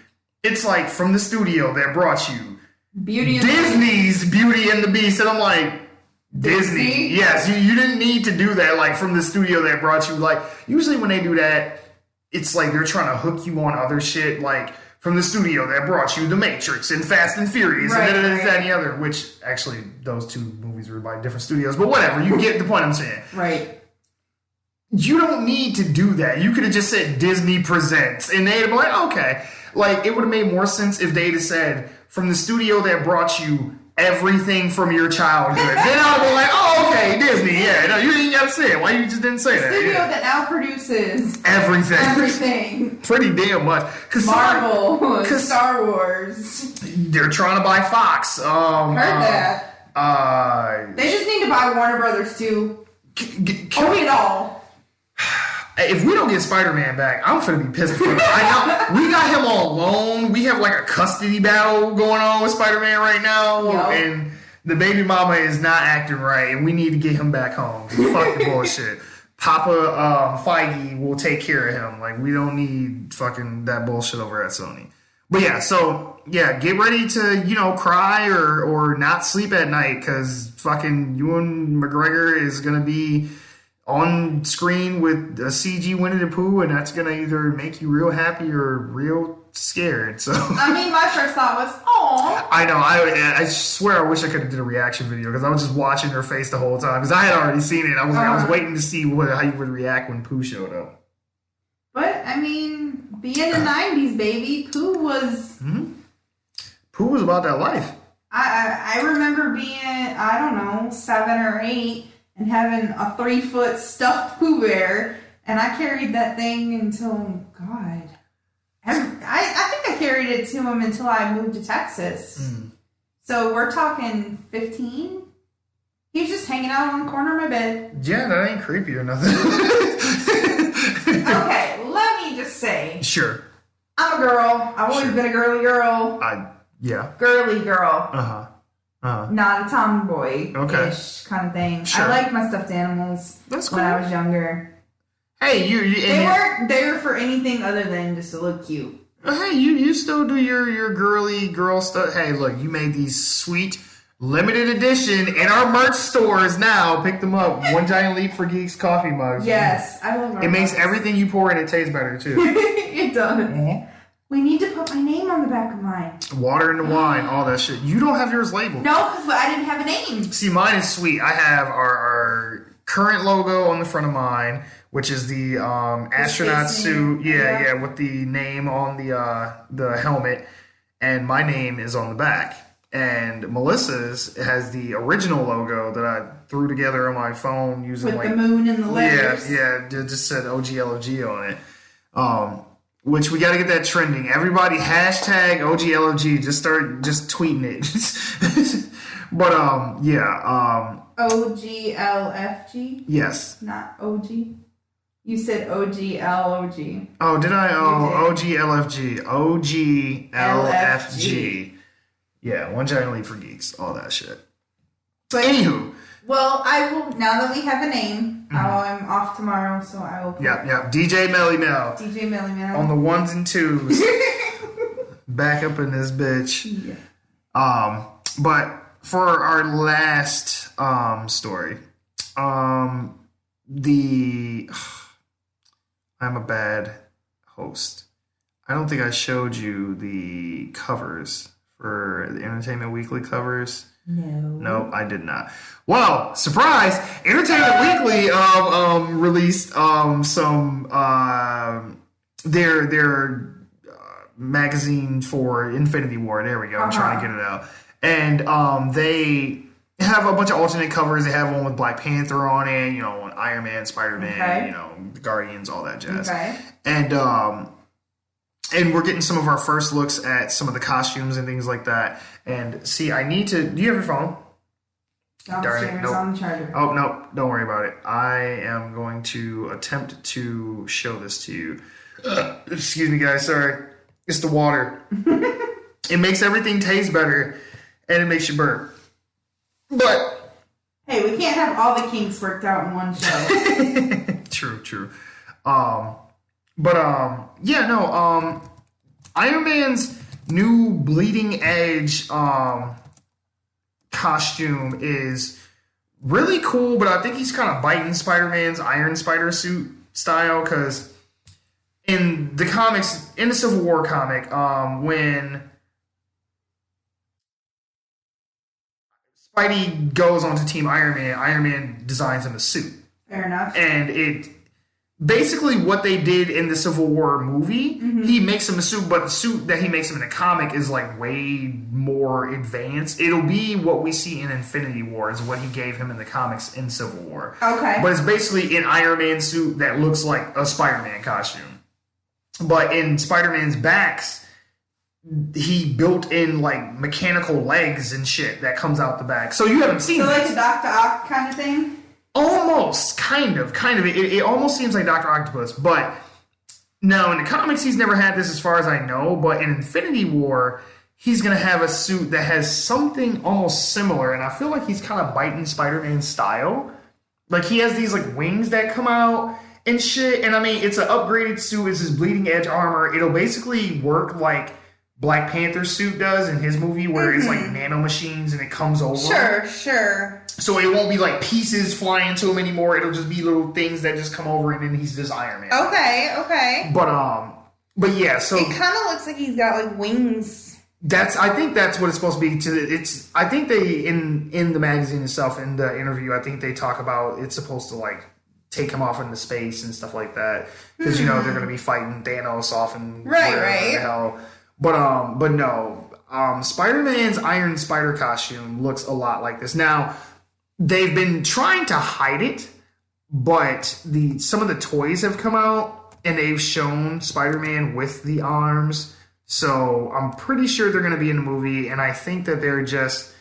it's like from the studio that brought you Disney's Beauty and the Beast, and I'm like, Disney? Yes, you didn't need to do that. Like from the studio that brought you. Like usually when they do that, it's like they're trying to hook you on other shit. Like from the studio that brought you The Matrix and Fast and Furious and that and the other. Which actually those two movies were by different studios, but whatever. You get the point I'm saying. Right. You don't need to do that. You could have just said Disney Presents, and they'd have been like, okay. Like it would have made more sense if they'd have said from the studio that brought you everything from your childhood. Then I would be like, oh, okay, Disney. Yeah, no, you didn't got to say it. Why you just didn't say that? Studio that now produces everything. Pretty damn much. Marvel, Star Wars. They're trying to buy Fox. Heard that. They just need to buy Warner Brothers too. Own it all. If we don't get Spider-Man back, I'm finna be pissed. I know we got him all alone. We have like a custody battle going on with Spider-Man right now, and the baby mama is not acting right, and we need to get him back home. Fuck the bullshit. Papa Feige will take care of him. Like, we don't need fucking that bullshit over at Sony. But yeah, so yeah, get ready to, cry or not sleep at night, because fucking Ewan McGregor is gonna be on screen with a CG Winnie the Pooh, and that's gonna either make you real happy or real scared. So I mean, my first thought was, "Oh." I know. I swear, I wish I could have did a reaction video, because I was just watching her face the whole time, because I had already seen it. I was waiting to see how you would react when Pooh showed up. But I mean, being the '90s baby, Pooh was Pooh was about that life. I remember being, I don't know, 7 or 8 and having a 3-foot stuffed Pooh Bear, and I carried that thing until, God, I think I carried it to him until I moved to Texas. So we're talking 15. He was just hanging out on the corner of my bed. Yeah, that ain't creepy or nothing. Okay, let me just say. Sure. I'm a girl. I've always been a girly girl. Yeah. Girly girl. Not a tomboy-ish kind of thing. Sure. I liked my stuffed animals when I was younger. Hey, they were for anything other than just to look cute. Hey, you still do your girly girl stuff. Hey, look, you made these sweet limited edition in our merch stores now. Pick them up. One Giant Leap for Geeks coffee mugs. Yes, I love our It makes mugs. everything you pour in it taste better too. It does. We need to put my name on the back of mine. Water in the wine, all that shit. You don't have yours labeled. No, because I didn't have a name. See, mine is sweet. I have our current logo on the front of mine, which is the astronaut suit. Yeah, with the name on the helmet, and my name is on the back. And Melissa's has the original logo that I threw together on my phone using with the moon and the letters. Yeah, it just said OGLFG on it. Which we got to get that trending. Everybody hashtag OGLFG. Just start tweeting it. But OGLFG. Yes. Not OG. You said OGLOG. Oh, did I? Oh, OGLFG. OGLFG. Yeah, One Giant Leap for Geeks. All that shit. But anywho. Well, I will, now that we have a name, I'm off tomorrow, so I will put DJ Melly Mel. DJ Melly Mel. On the 1s and 2s. Back up in this bitch. Yeah. But for our last story, I'm a bad host. I don't think I showed you the covers for the Entertainment Weekly covers. No, I did not. Well, surprise! Entertainment Weekly released some their magazine for Infinity War. There we go. I'm trying to get it out. And they have a bunch of alternate covers. They have one with Black Panther on it, Iron Man, Spider-Man, the Guardians, all that jazz. Okay. And we're getting some of our first looks at some of the costumes and things like that. And see, do you have your phone? Downstairs on the charger. Oh, no, don't worry about it. I am going to attempt to show this to you. Excuse me, guys, sorry. It's the water. It makes everything taste better, and it makes you burp. But hey, we can't have all the kinks worked out in one show. True. Iron Man's new bleeding edge costume is really cool, but I think he's kind of biting Spider-Man's Iron Spider suit style, because in the comics, in the Civil War comic, when Spidey goes onto Team Iron Man designs him a suit. Fair enough. And it basically what they did in the Civil War movie, he makes him a suit, but the suit that he makes him in the comic is like way more advanced. It'll be what we see in Infinity War is what he gave him in the comics in Civil War. Okay. But it's basically an Iron Man suit that looks like a Spider-Man costume. But in Spider-Man's backs, he built in like mechanical legs and shit that comes out the back. So you haven't seen like this. a Dr. Ock kind of thing? Almost, kind of. It almost seems like Dr. Octopus, but no, in the comics he's never had this as far as I know, but in Infinity War, he's going to have a suit that has something almost similar, and I feel like he's kind of biting Spider-Man's style. Like, he has these, like, wings that come out and shit, and I mean, it's an upgraded suit, it's his bleeding edge armor. It'll basically work like Black Panther's suit does in his movie, where it's like nanomachines and it comes over. Sure. So it won't be like pieces flying to him anymore. It'll just be little things that just come over and then he's just Iron Man. Okay. But yeah, so it kind of looks like he's got like wings. I think that's what it's supposed to be. I think they in the magazine itself, in the interview, I think they talk about it's supposed to like take him off into space and stuff like that, because they're going to be fighting Thanos off and whatever the hell. But no, Spider-Man's Iron Spider costume looks a lot like this. Now, they've been trying to hide it, but some of the toys have come out and they've shown Spider-Man with the arms. So I'm pretty sure they're going to be in the movie, and I think that they're just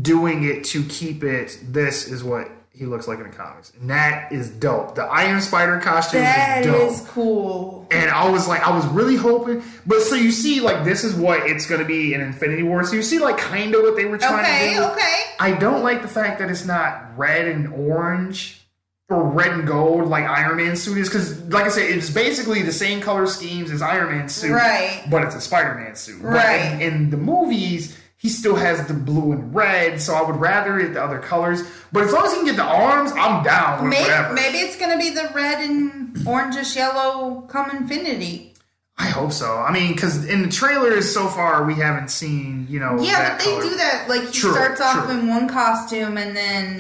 doing it to keep it. This is what he looks like in the comics, and that is dope. The Iron Spider costume is dope. That is cool. And I was really hoping, but so you see, like, this is what it's going to be in Infinity War. So you see, like, kind of what they were trying to do. Okay. I don't like the fact that it's not red and orange or red and gold like Iron Man's suit is, because, like I said, it's basically the same color schemes as Iron Man's suit, right? But it's a Spider-Man suit, right? But in the movies, he still has the blue and red, so I would rather it the other colors. But as long as he can get the arms, I'm down with whatever. Maybe it's going to be the red and orangish yellow come Infinity. I hope so. I mean, because in the trailers so far, we haven't seen, Yeah, that but they do that. Like, he starts off in one costume and then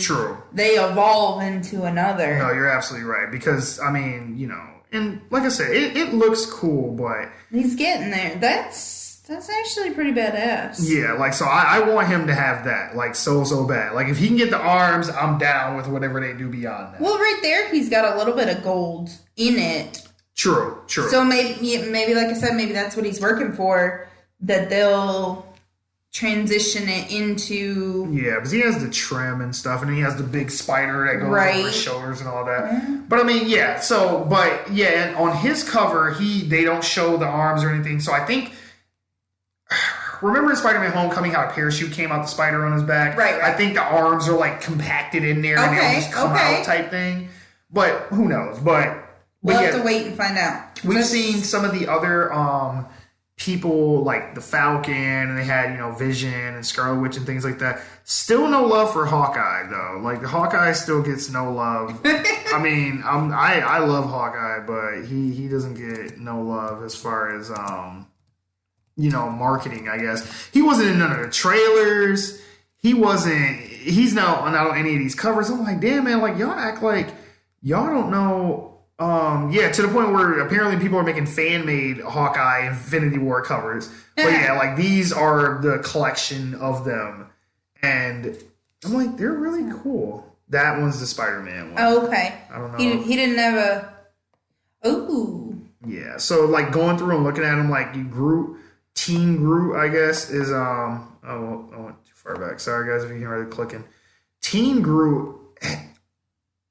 they evolve into another. No, you're absolutely right. Because, I mean, and like I said, it looks cool, but... He's getting there. That's actually pretty badass. Yeah, like, so I want him to have that, like, so bad. Like, if he can get the arms, I'm down with whatever they do beyond that. Well, right there, he's got a little bit of gold in it. True. So maybe, like I said, maybe that's what he's working for, that they'll transition it into... Yeah, because he has the trim and stuff, and then he has the big spider that goes over his shoulders and all that. Mm-hmm. But, I mean, and on his cover, they don't show the arms or anything, so I think... Remember in Spider-Man Homecoming how a parachute came out the spider on his back? Right. I think the arms are like compacted in there and they'll just come out type thing. But who knows? But we'll have to wait and find out. We've seen some of the other people like the Falcon, and they had Vision and Scarlet Witch and things like that. Still no love for Hawkeye though. Like Hawkeye still gets no love. I mean, I love Hawkeye, but he doesn't get no love as far as marketing, I guess. He wasn't in none of the trailers. He's not on any of these covers. I'm like, damn, man, like, y'all act like y'all don't know. To the point where apparently people are making fan-made Hawkeye Infinity War covers. But yeah, like, these are the collection of them. And I'm like, they're really cool. That one's the Spider-Man one. Oh, okay. I don't know. He didn't have a... Ooh. Yeah, so, like, going through and looking at him, like, Team Groot, I guess, is, I went too far back. Sorry, guys, if you can hear the clicking. Team Groot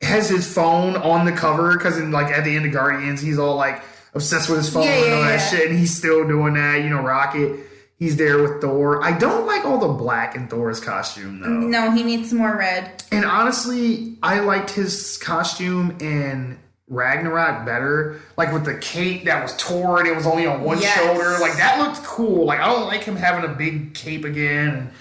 has his phone on the cover, because at the end of Guardians, he's all, like, obsessed with his phone and all that shit, and he's still doing that. Rocket, he's there with Thor. I don't like all the black in Thor's costume, though. No, he needs some more red. And honestly, I liked his costume in Ragnarok better, like with the cape that was torn, it was only on one shoulder, like that looked cool. Like, I don't like him having a big cape again, and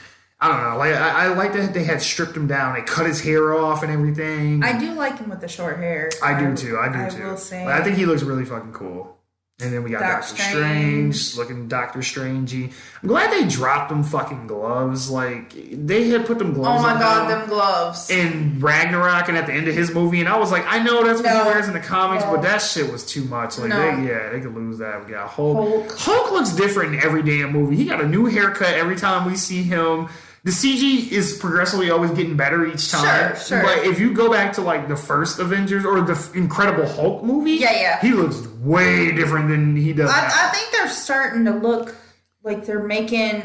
I don't know, like I like that they had stripped him down, they cut his hair off and everything. I do like him with the short hair. I do too. I will say, I think he looks really fucking cool. And then we got Doctor Strange, looking Doctor Strangey. I'm glad they dropped them fucking gloves. Like, they had put them gloves on. Oh my god, them gloves. In Ragnarok and at the end of his movie. And I was like, I know that's what he wears in the comics, but that shit was too much. Like, they could lose that. We got Hulk. Hulk looks different in every damn movie. He got a new haircut every time we see him. The CG is progressively always getting better each time. Sure. But if you go back to, like, the first Avengers or the Incredible Hulk movie, he looks way different than he does now. I think they're starting to look like they're making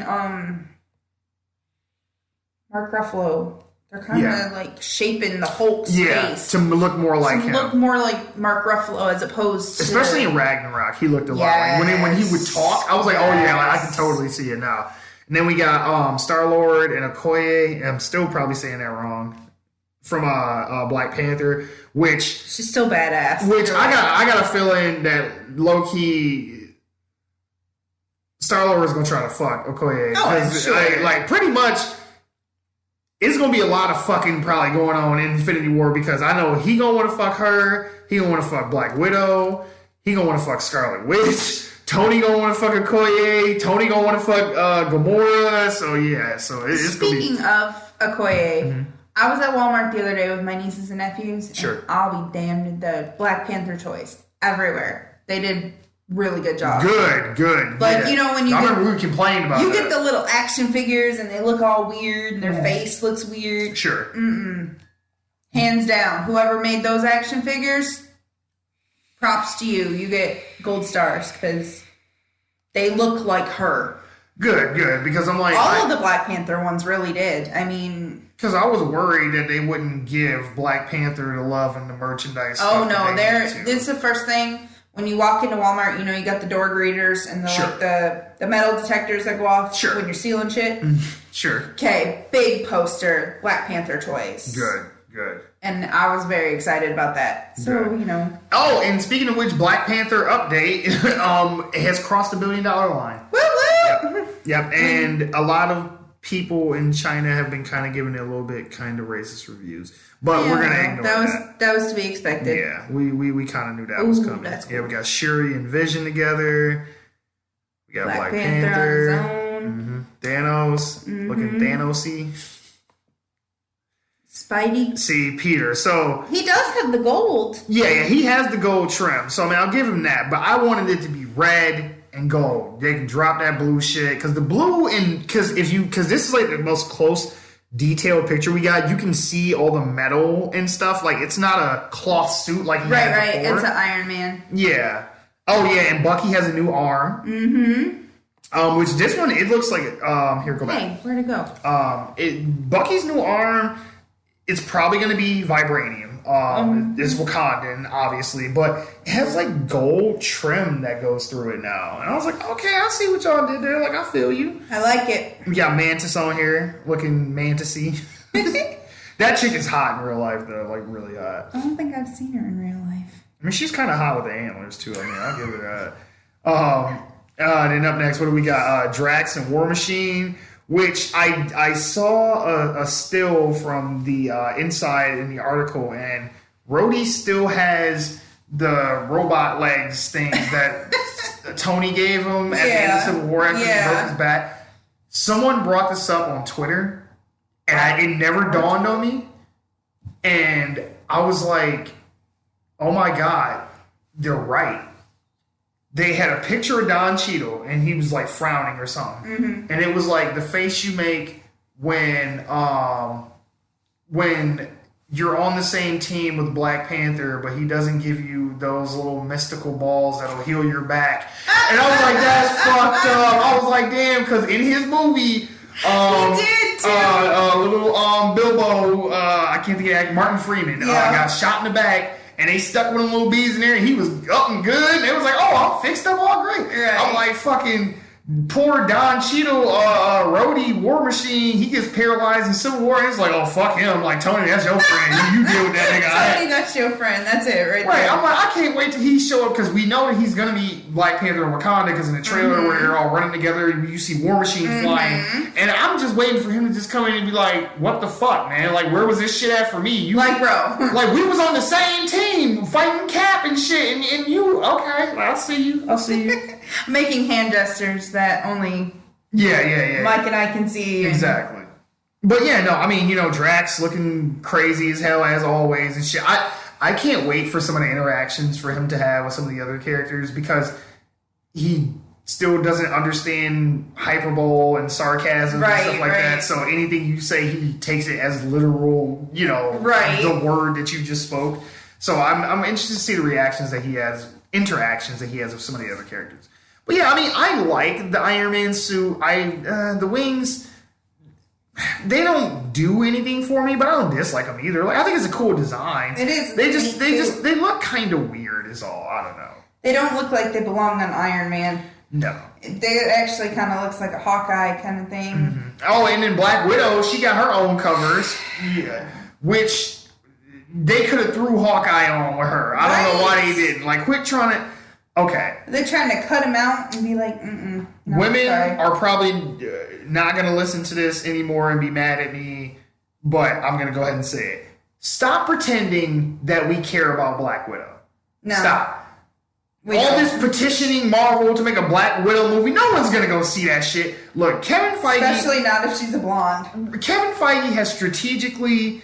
Mark Ruffalo They're kind of like shaping the Hulk's face. To look more like him. Look more like Mark Ruffalo as opposed to... Especially in Ragnarok, he looked a lot like... When he would talk, I was like, oh yeah, like, I can totally see it now. And then we got Star-Lord and Okoye. I'm still probably saying that wrong. From Black Panther, which... She's still badass. Which I got a feeling that low-key... Star-Lord is going to try to fuck Okoye. Oh, sure. Like, pretty much... It's going to be a lot of fucking probably going on in Infinity War because I know he going to want to fuck her. He going to want to fuck Black Widow. He going to want to fuck Scarlet Witch. Tony going to want to fuck Okoye. Tony going to want to fuck Gamora. So, yeah. So, it's going to be... Speaking of Okoye, I was at Walmart the other day with my nieces and nephews. Sure. And I'll be damned, the Black Panther toys everywhere. They did really good job. Good. Like, you know, when you I remember we complained about you that. get the little action figures and they look all weird and their face looks weird. Sure. Hands down. Whoever made those action figures, props to you. You get gold stars because they look like her. Good. Because I'm like... All of the Black Panther ones really did. I mean... Because I was worried that they wouldn't give Black Panther the love and the merchandise. Oh, no. This is the first thing... When you walk into Walmart, you know, you got the door greeters and the metal detectors that go off when you're sealing shit. Sure. Okay, big poster, Black Panther toys. Good. And I was very excited about that. So, you know. Oh, and speaking of which, Black Panther update it has crossed $1 billion line. Woo! Yep. And a lot of people in China have been kind of giving it a little bit kind of racist reviews. But we're going to ignore that. That was to be expected. Yeah, we kind of knew that was coming. That's cool. Yeah, we got Shuri and Vision together. We got Black Panther on his own. Thanos, looking Thanos-y. Spidey. See, Peter. So he does have the gold. Yeah, he has the gold trim. So, I mean, I'll give him that. But I wanted it to be red and gold. They can drop that blue shit. Because the blue and... Because this is like the most close... detailed picture we got, you can see all the metal and stuff. Like, it's not a cloth suit like he had before. It's an Iron Man. Yeah. Oh, yeah, and Bucky has a new arm. Which this one, it looks like... here, go back. Hey, where'd it go? Bucky's new arm, it's probably going to be vibranium. It's Wakandan, obviously, but it has, like, gold trim that goes through it now. And I was like, okay, I see what y'all did there. Like, I feel you. I like it. We got Mantis on here, looking mantis-y. That chick is hot in real life, though. Like, really hot. I don't think I've seen her in real life. I mean, she's kind of hot with the antlers, too. I mean, I'll give her that. Then up next, what do we got? Drax and War Machine, which I saw a still from the inside in the article, and Rhodey still has the robot legs things that Tony gave him at the end of Civil War after he broke his back. Someone brought this up on Twitter, and it never dawned on me, and I was like, oh my God, they're right. They had a picture of Don Cheadle, and he was like frowning or something, and it was like the face you make when you're on the same team with Black Panther, but he doesn't give you those little mystical balls that'll heal your back. And I was like, that's fucked up. I was like, damn, because in his movie, he did too. Little Bilbo, I can't think of Martin Freeman, got shot in the back. And they stuck with them little bees in there, and he was up and good. And it was like, oh, I'm fixed up all great. Right. I'm like, fucking poor Don Cheadle, Rhodey, War Machine. He gets paralyzed in Civil War. And it's like, oh, fuck him. Like, Tony, that's your friend. You deal with that nigga. Tony, that's your friend. That's it right there. I'm like, I can't wait till he show up, because we know that he's going to be Black Panther in Wakanda, because in the trailer where they're all running together, you see War Machine flying. And I'm just waiting for him to just come in and be like, what the fuck, man? Like, where was this shit at for me? You, like, bro. Like, we was on the same team fighting Cap and shit, and you, okay, I'll see you. Making hand gestures that only Mike and I can see. Exactly. But yeah, no, I mean, you know, Drax looking crazy as hell as always and shit. I can't wait for some of the interactions for him to have with some of the other characters, because he still doesn't understand hyperbole and sarcasm and stuff like that. So anything you say, he takes it as literal, you know, the word that you just spoke. So I'm interested to see the interactions that he has with some of the other characters. But yeah, I mean, I like the Iron Man suit. The wings, they don't do anything for me, but I don't dislike them either. Like, I think it's a cool design. It is. They look kind of weird is all. I don't know. They don't look like they belong on Iron Man. No. They actually kind of looks like a Hawkeye kind of thing. Mm-hmm. Oh, and then Black Widow, she got her own covers. Yeah. Which they could have threw Hawkeye on with her. I don't know why they didn't. Like, quit trying to... Okay. They're trying to cut him out and be like, no, women sorry. are probably not going to listen to this anymore and be mad at me, but I'm going to go ahead and say it. Stop pretending that we care about Black Widow. No. Stop. All this petitioning Marvel to make a Black Widow movie, no one's going to go see that shit. Look, Kevin Feige... Especially not if she's a blonde. Kevin Feige has strategically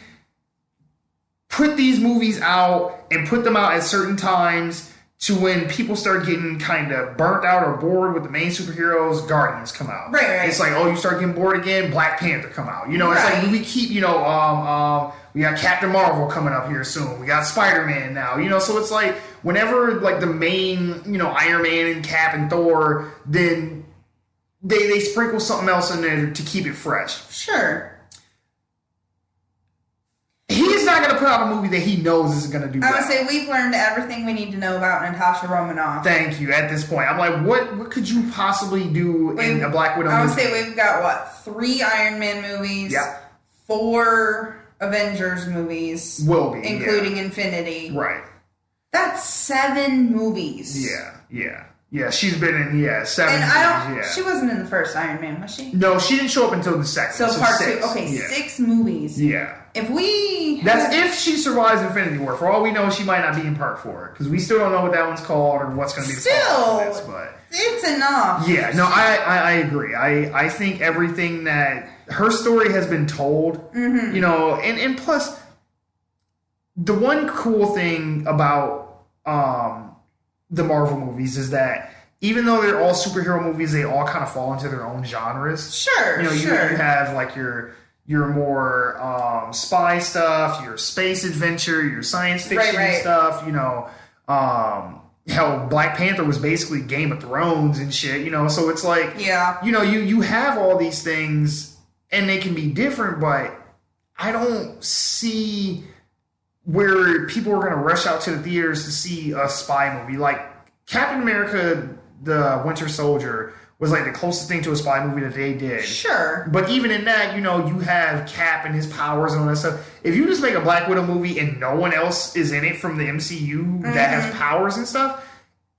put these movies out and put them out at certain times to when people start getting kind of burnt out or bored with the main superheroes, Guardians come out. Right. It's like, oh, you start getting bored again, Black Panther come out. You know, it's like we keep, we got Captain Marvel coming up here soon. We got Spider-Man now. You know, so it's like whenever like the main, Iron Man and Cap and Thor, then they sprinkle something else in there to keep it fresh. Sure. He's not going to put out a movie that he knows is going to do I would say we've learned everything we need to know about Natasha Romanoff. Thank you. At this point, I'm like, what could you possibly do in a Black Widow movie? I would say we've got, 3 Iron Man movies? Yep. 4 Avengers movies. Will be. Including Infinity. Right. That's 7 movies. Yeah. Yeah, she's been in, 7 and movies, she wasn't in the first Iron Man, was she? No, she didn't show up until the second. So part 6. 2. Okay, 6 movies. Yeah. That's if she survives Infinity War. For all we know, she might not be in part 4. Because we still don't know what that one's called or what's going to be the follow-up to this, but it's enough. Yeah, no, I agree. I think everything that... Her story has been told. Mm-hmm. And plus, the one cool thing about... the Marvel movies is that even though they're all superhero movies, they all kind of fall into their own genres. Sure, you have like your more spy stuff, your space adventure, your science fiction stuff. Hell, Black Panther was basically Game of Thrones and shit. So it's like you have all these things and they can be different, but I don't see where people are going to rush out to the theaters to see a spy movie. Like, Captain America, the Winter Soldier, was like the closest thing to a spy movie that they did. Sure. But even in that, you have Cap and his powers and all that stuff. If you just make a Black Widow movie and no one else is in it from the MCU that has powers and stuff,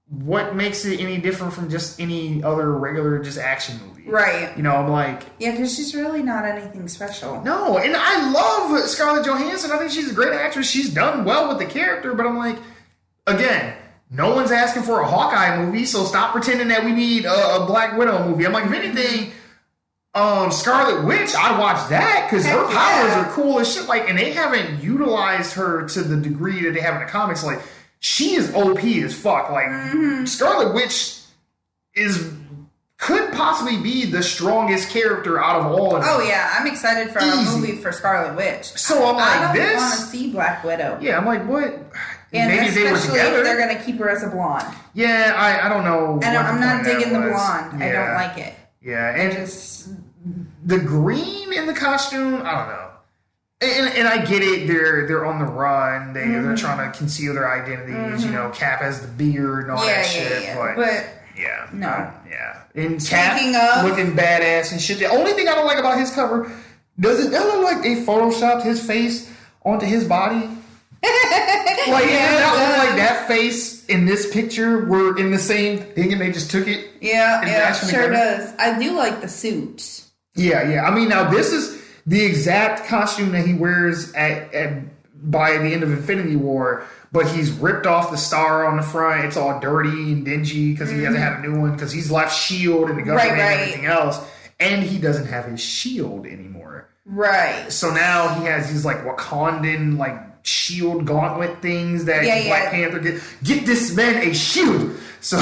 what makes it any different from just any other regular just action movie? Right. I'm like... Yeah, because she's really not anything special. No, and I love Scarlett Johansson. I think she's a great actress. She's done well with the character, but I'm like, again, no one's asking for a Hawkeye movie, so stop pretending that we need a Black Widow movie. I'm like, if anything, Scarlet Witch, I watched that because her powers are cool as shit. Like, and they haven't utilized her to the degree that they have in the comics. Like, she is OP as fuck. Like, Scarlet Witch could possibly be the strongest character out of all of them. Oh, yeah. I'm excited for a movie for Scarlet Witch. So I'm like, I don't want to see Black Widow. Yeah, I'm like, what? And maybe especially they were together. If they're going to keep her as a blonde. Yeah, I don't know. I'm not digging the blonde. Yeah. I don't like it. Yeah, and the green in the costume, I don't know. And I get it. They're on the run. They're trying to conceal their identities. Cap has the beard and all that shit. Yeah. But yeah, no, yeah. And Cap looking badass and shit. The only thing I don't like about his cover, does it look like they photoshopped his face onto his body? Like, it did not look like that face in this picture were in the same thing and they just took it. Yeah, sure does. I do like the suits. Yeah. I mean, now this is the exact costume that he wears by the end of Infinity War, but he's ripped off the star on the front. It's all dirty and dingy because he hasn't had a new one because he's left S.H.I.E.L.D. and the government and everything else. And he doesn't have his shield anymore. Right. So now he has these like Wakandan like shield gauntlet things that Black Panther get this man a shield. So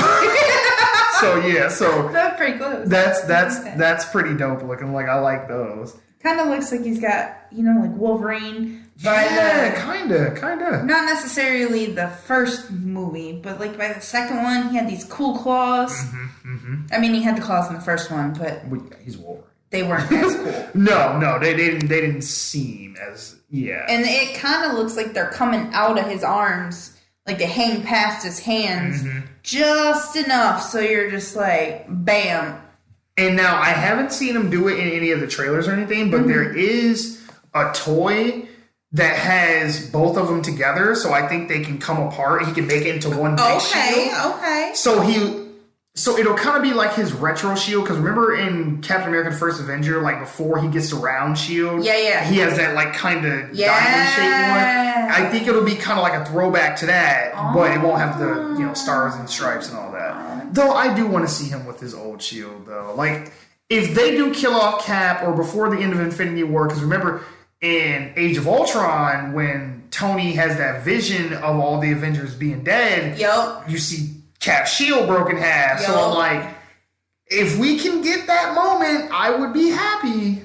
so that's pretty close. That's pretty dope looking. Like, I like those. Kind of looks like he's got, like Wolverine. Kind of. Not necessarily the first movie, but like by the second one, he had these cool claws. I mean, he had the claws in the first one, but he's Wolverine. they weren't as cool. No, they didn't seem as And it kind of looks like they're coming out of his arms, like they hang past his hands just enough, so you're just like, bam. And now I haven't seen him do it in any of the trailers or anything, but there is a toy that has both of them together, so I think they can come apart. He can make it into one big shield. Okay. So it'll kind of be like his retro shield, because remember in Captain America: The First Avenger, like before he gets the round shield, he has that like kind of diamond-shaped one. I think it'll be kind of like a throwback to that, but it won't have the stars and stripes and all that. Though I do want to see him with his old shield, though. Like if they do kill off Cap or before the end of Infinity War, because remember in Age of Ultron when Tony has that vision of all the Avengers being dead, you see Cap's shield broke in half. So I'm like, if we can get that moment, I would be happy.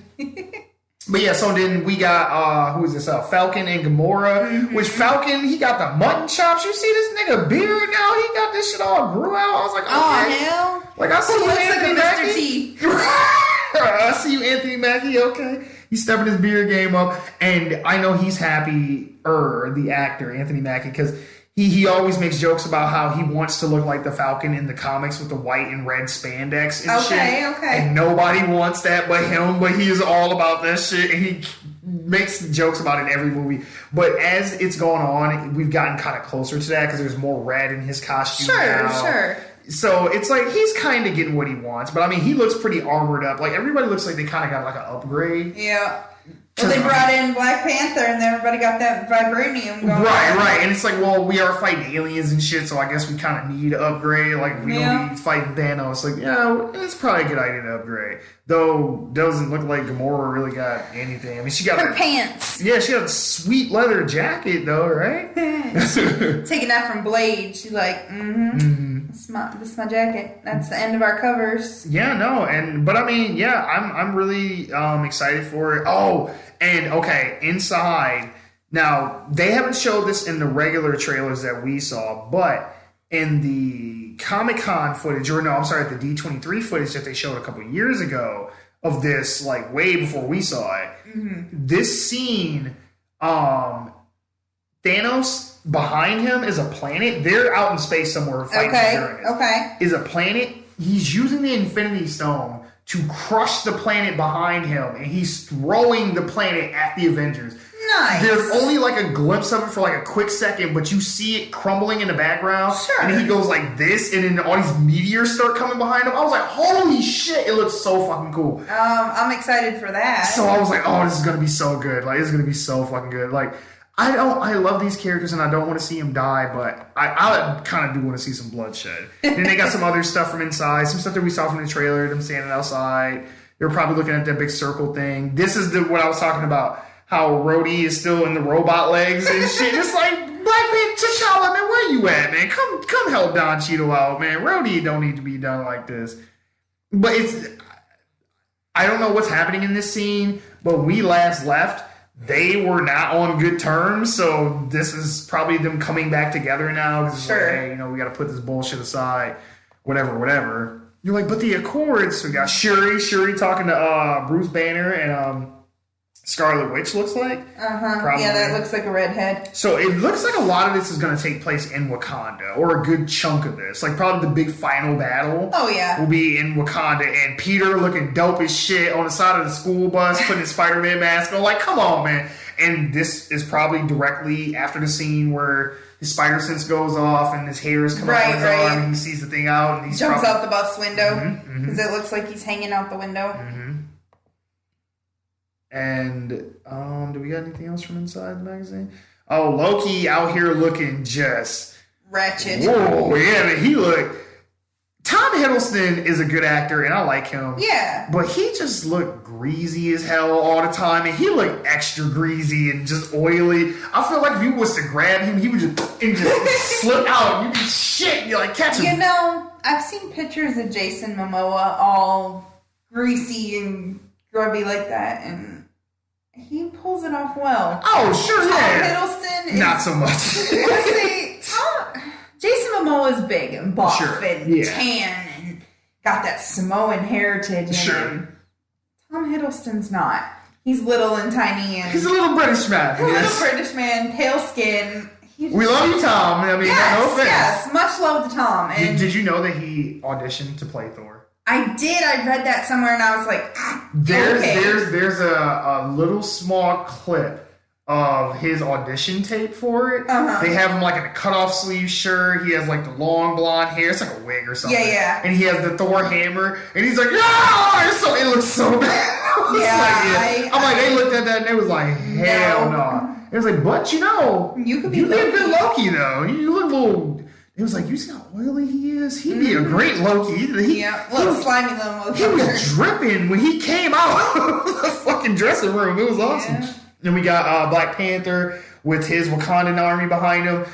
But yeah, so then we got, who is this? Falcon and Gamora. Which Falcon, he got the mutton chops. You see this nigga beard now? He got this shit all grew out. I was like, okay. Oh, hell. Like, I see you, looks Anthony like a Mr. Mackie. T. I see you, Anthony Mackie. Okay. He's stepping his beard game up. And I know he's happy, the actor, Anthony Mackie, because he always makes jokes about how he wants to look like the Falcon in the comics with the white and red spandex and shit. Okay. And nobody wants that but him, but he is all about that shit. And he makes jokes about it in every movie. But as it's going on, we've gotten kind of closer to that because there's more red in his costume now. Sure. So it's like he's kind of getting what he wants. But I mean, he looks pretty armored up. Like everybody looks like they kind of got like an upgrade. Yeah. Well, they brought in Black Panther and everybody got that vibranium going. Right. And it's like, well, we are fighting aliens and shit, so I guess we kind of need to upgrade. Like, we don't need fighting Thanos. Like, it's probably a good idea to upgrade. Though, doesn't look like Gamora really got anything. I mean, she got her pants. Yeah, she got a sweet leather jacket, though, right? Taking that from Blade. She's like, This is my jacket. That's the end of our covers. Yeah, no, but I mean, yeah, I'm really excited for it. Oh, and okay, inside. Now, they haven't showed this in the regular trailers that we saw, but in the Comic-Con footage, the D23 footage that they showed a couple years ago of this, like way before we saw it, this scene, Thanos behind him is a planet. They're out in space somewhere fighting during this. Okay. Is a planet. He's using the Infinity Stone to crush the planet behind him, and he's throwing the planet at the Avengers. Nice. There's only like a glimpse of it for like a quick second, but you see it crumbling in the background. Sure. And he goes like this, and then all these meteors start coming behind him. I was like, holy shit, it looks so fucking cool. I'm excited for that. So I was like, oh, this is going to be so good. Like, this is going to be so fucking good. Like, I love these characters and I don't want to see them die, but I kind of do want to see some bloodshed. And they got some other stuff from inside, some stuff that we saw from the trailer, them standing outside. They're probably looking at that big circle thing. This is what I was talking about, how Rhodey is still in the robot legs and shit. It's like, Black Man, T'Challa, man, where you at, man? Come help Don Cheadle out, man. Rhodey don't need to be done like this. But I don't know what's happening in this scene, but we last left. They were not on good terms, so this is probably them coming back together now. Because it's like, hey, we got to put this bullshit aside. Whatever. You're like, but the Accords. So we got Shuri talking to Bruce Banner and Scarlet Witch, looks like. Probably. Yeah, that looks like a redhead. So it looks like a lot of this is going to take place in Wakanda, or a good chunk of this. Like, probably the big final battle will be in Wakanda, and Peter looking dope as shit on the side of the school bus, putting his Spider-Man mask on. Like, come on, man. And this is probably directly after the scene where his spider sense goes off and his hair is coming out his arm and he sees the thing out. And he jumps out the bus window because it looks like he's hanging out the window. And do we got anything else from inside the magazine? Oh, Loki out here looking just ratchet. Whoa, yeah, man, he looked. Tom Hiddleston is a good actor, and I like him. Yeah, but he just looked greasy as hell all the time, and he looked extra greasy and just oily. I feel like if you was to grab him, he would just slip out. You'd be shit. You're like, catch him. I've seen pictures of Jason Momoa all greasy and grubby like that, and he pulls it off well. Oh, sure, Tom Hiddleston is... Not so much. Jason Momoa is big and buff and tan and got that Samoan heritage in him. Tom Hiddleston's not. He's little and tiny, and he's a little British man. A little British man, pale skin. We love you, Tom. I mean, yes, no offense. Yes, much love to Tom. And did you know that he auditioned to play Thor? I did. I read that somewhere, and I was like, there's a little small clip of his audition tape for it. Uh-huh. They have him like in a cutoff sleeve shirt. He has like the long blonde hair. It's like a wig or something. Yeah. And he has the Thor hammer, and he's like, yeah! So it looks so bad. I'm like, they looked at that and they was like, hell no. It was like, but you could be a good Loki though. You look a little. It was like, you see how oily he is? He'd be a great Loki. Little slimy little Loki. He was dripping when he came out of the fucking dressing room. It was awesome. Yeah. Then we got Black Panther with his Wakandan army behind him.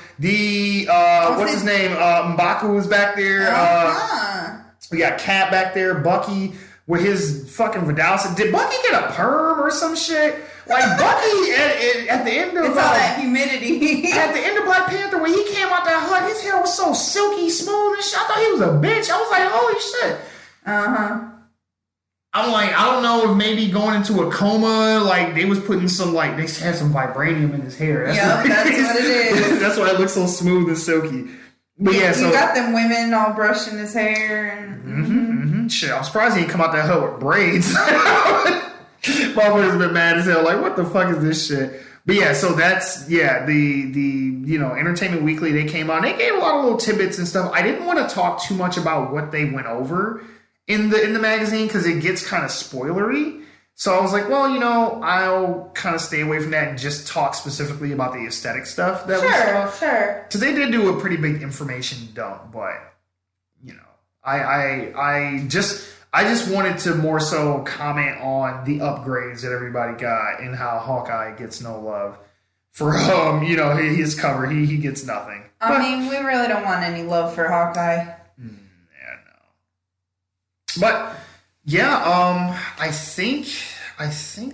What's his name? M'Baku was back there. We got Cap back there. Bucky with his fucking Vidal. Did Bucky get a perm or some shit? Like Bucky at the end of it's all that humidity. At the end of Black Panther, when he came out that hut, his hair was so silky smooth and shit. I thought he was a bitch. I was like, holy shit. I'm like, I don't know if maybe going into a coma, like they was putting some they had some vibranium in his hair. That's what it is. That's why it looks so smooth and silky. But you got them women all brushing his hair and shit. I'm surprised he didn't come out that hut with braids. Motherfuckers been mad as hell. Like, what the fuck is this shit? But yeah, so that's the Entertainment Weekly. They came on. They gave a lot of little tidbits and stuff. I didn't want to talk too much about what they went over in the magazine because it gets kind of spoilery. So I was like, well, I'll kind of stay away from that and just talk specifically about the aesthetic stuff that we saw. Sure. Because they did do a pretty big information dump, but I just wanted to more so comment on the upgrades that everybody got and how Hawkeye gets no love for his cover. He gets nothing. I mean, we really don't want any love for Hawkeye. Yeah, no. But yeah, I think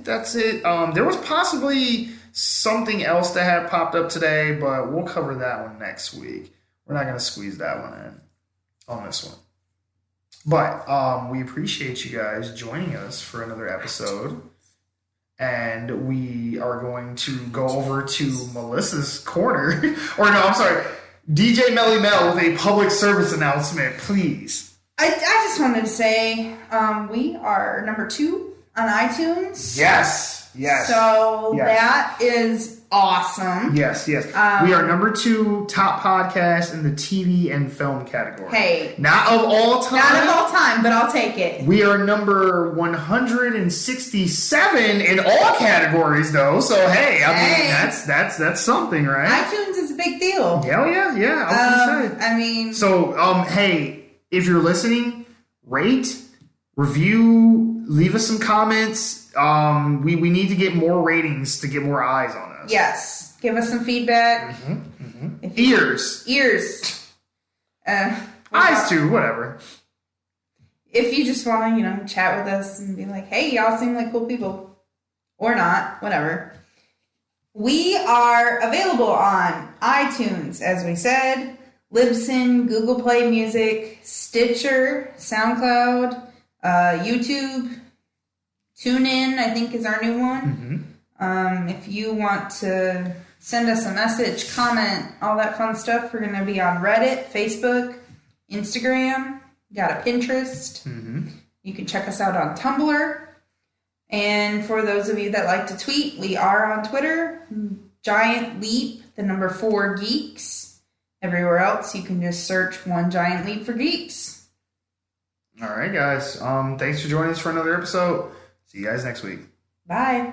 that's it. There was possibly something else that had popped up today, but we'll cover that one next week. We're not gonna squeeze that one in on this one. But we appreciate you guys joining us for another episode. And we are going to go over to Melissa's corner. Or no, I'm sorry. DJ Melly Mel with a public service announcement, please. I just wanted to say we are number 2 on iTunes. Yes. So that is awesome. Yes. We are number 2 top podcast in the TV and film category. Hey. Not of all time, but I'll take it. We are number 167 in all categories, though. So hey, I mean that's something, right? iTunes is a big deal. Hell yeah. I was gonna say. I mean, so hey, if you're listening, rate, review, leave us some comments. We need to get more ratings to get more eyes on us. Yes. Give us some feedback. Ears. Eyes too, whatever. If you just want to, chat with us and be like, hey, y'all seem like cool people. Or not, whatever. We are available on iTunes, as we said, LIBSYN, Google Play Music, Stitcher, SoundCloud, YouTube, TuneIn, I think is our new one. If you want to send us a message, comment, all that fun stuff, we're going to be on Reddit, Facebook, Instagram, got a Pinterest. You can check us out on Tumblr. And for those of you that like to tweet, we are on Twitter, Giant Leap, the number 4 Geeks. Everywhere else, you can just search One Giant Leap for Geeks. All right, guys. Thanks for joining us for another episode. See you guys next week. Bye.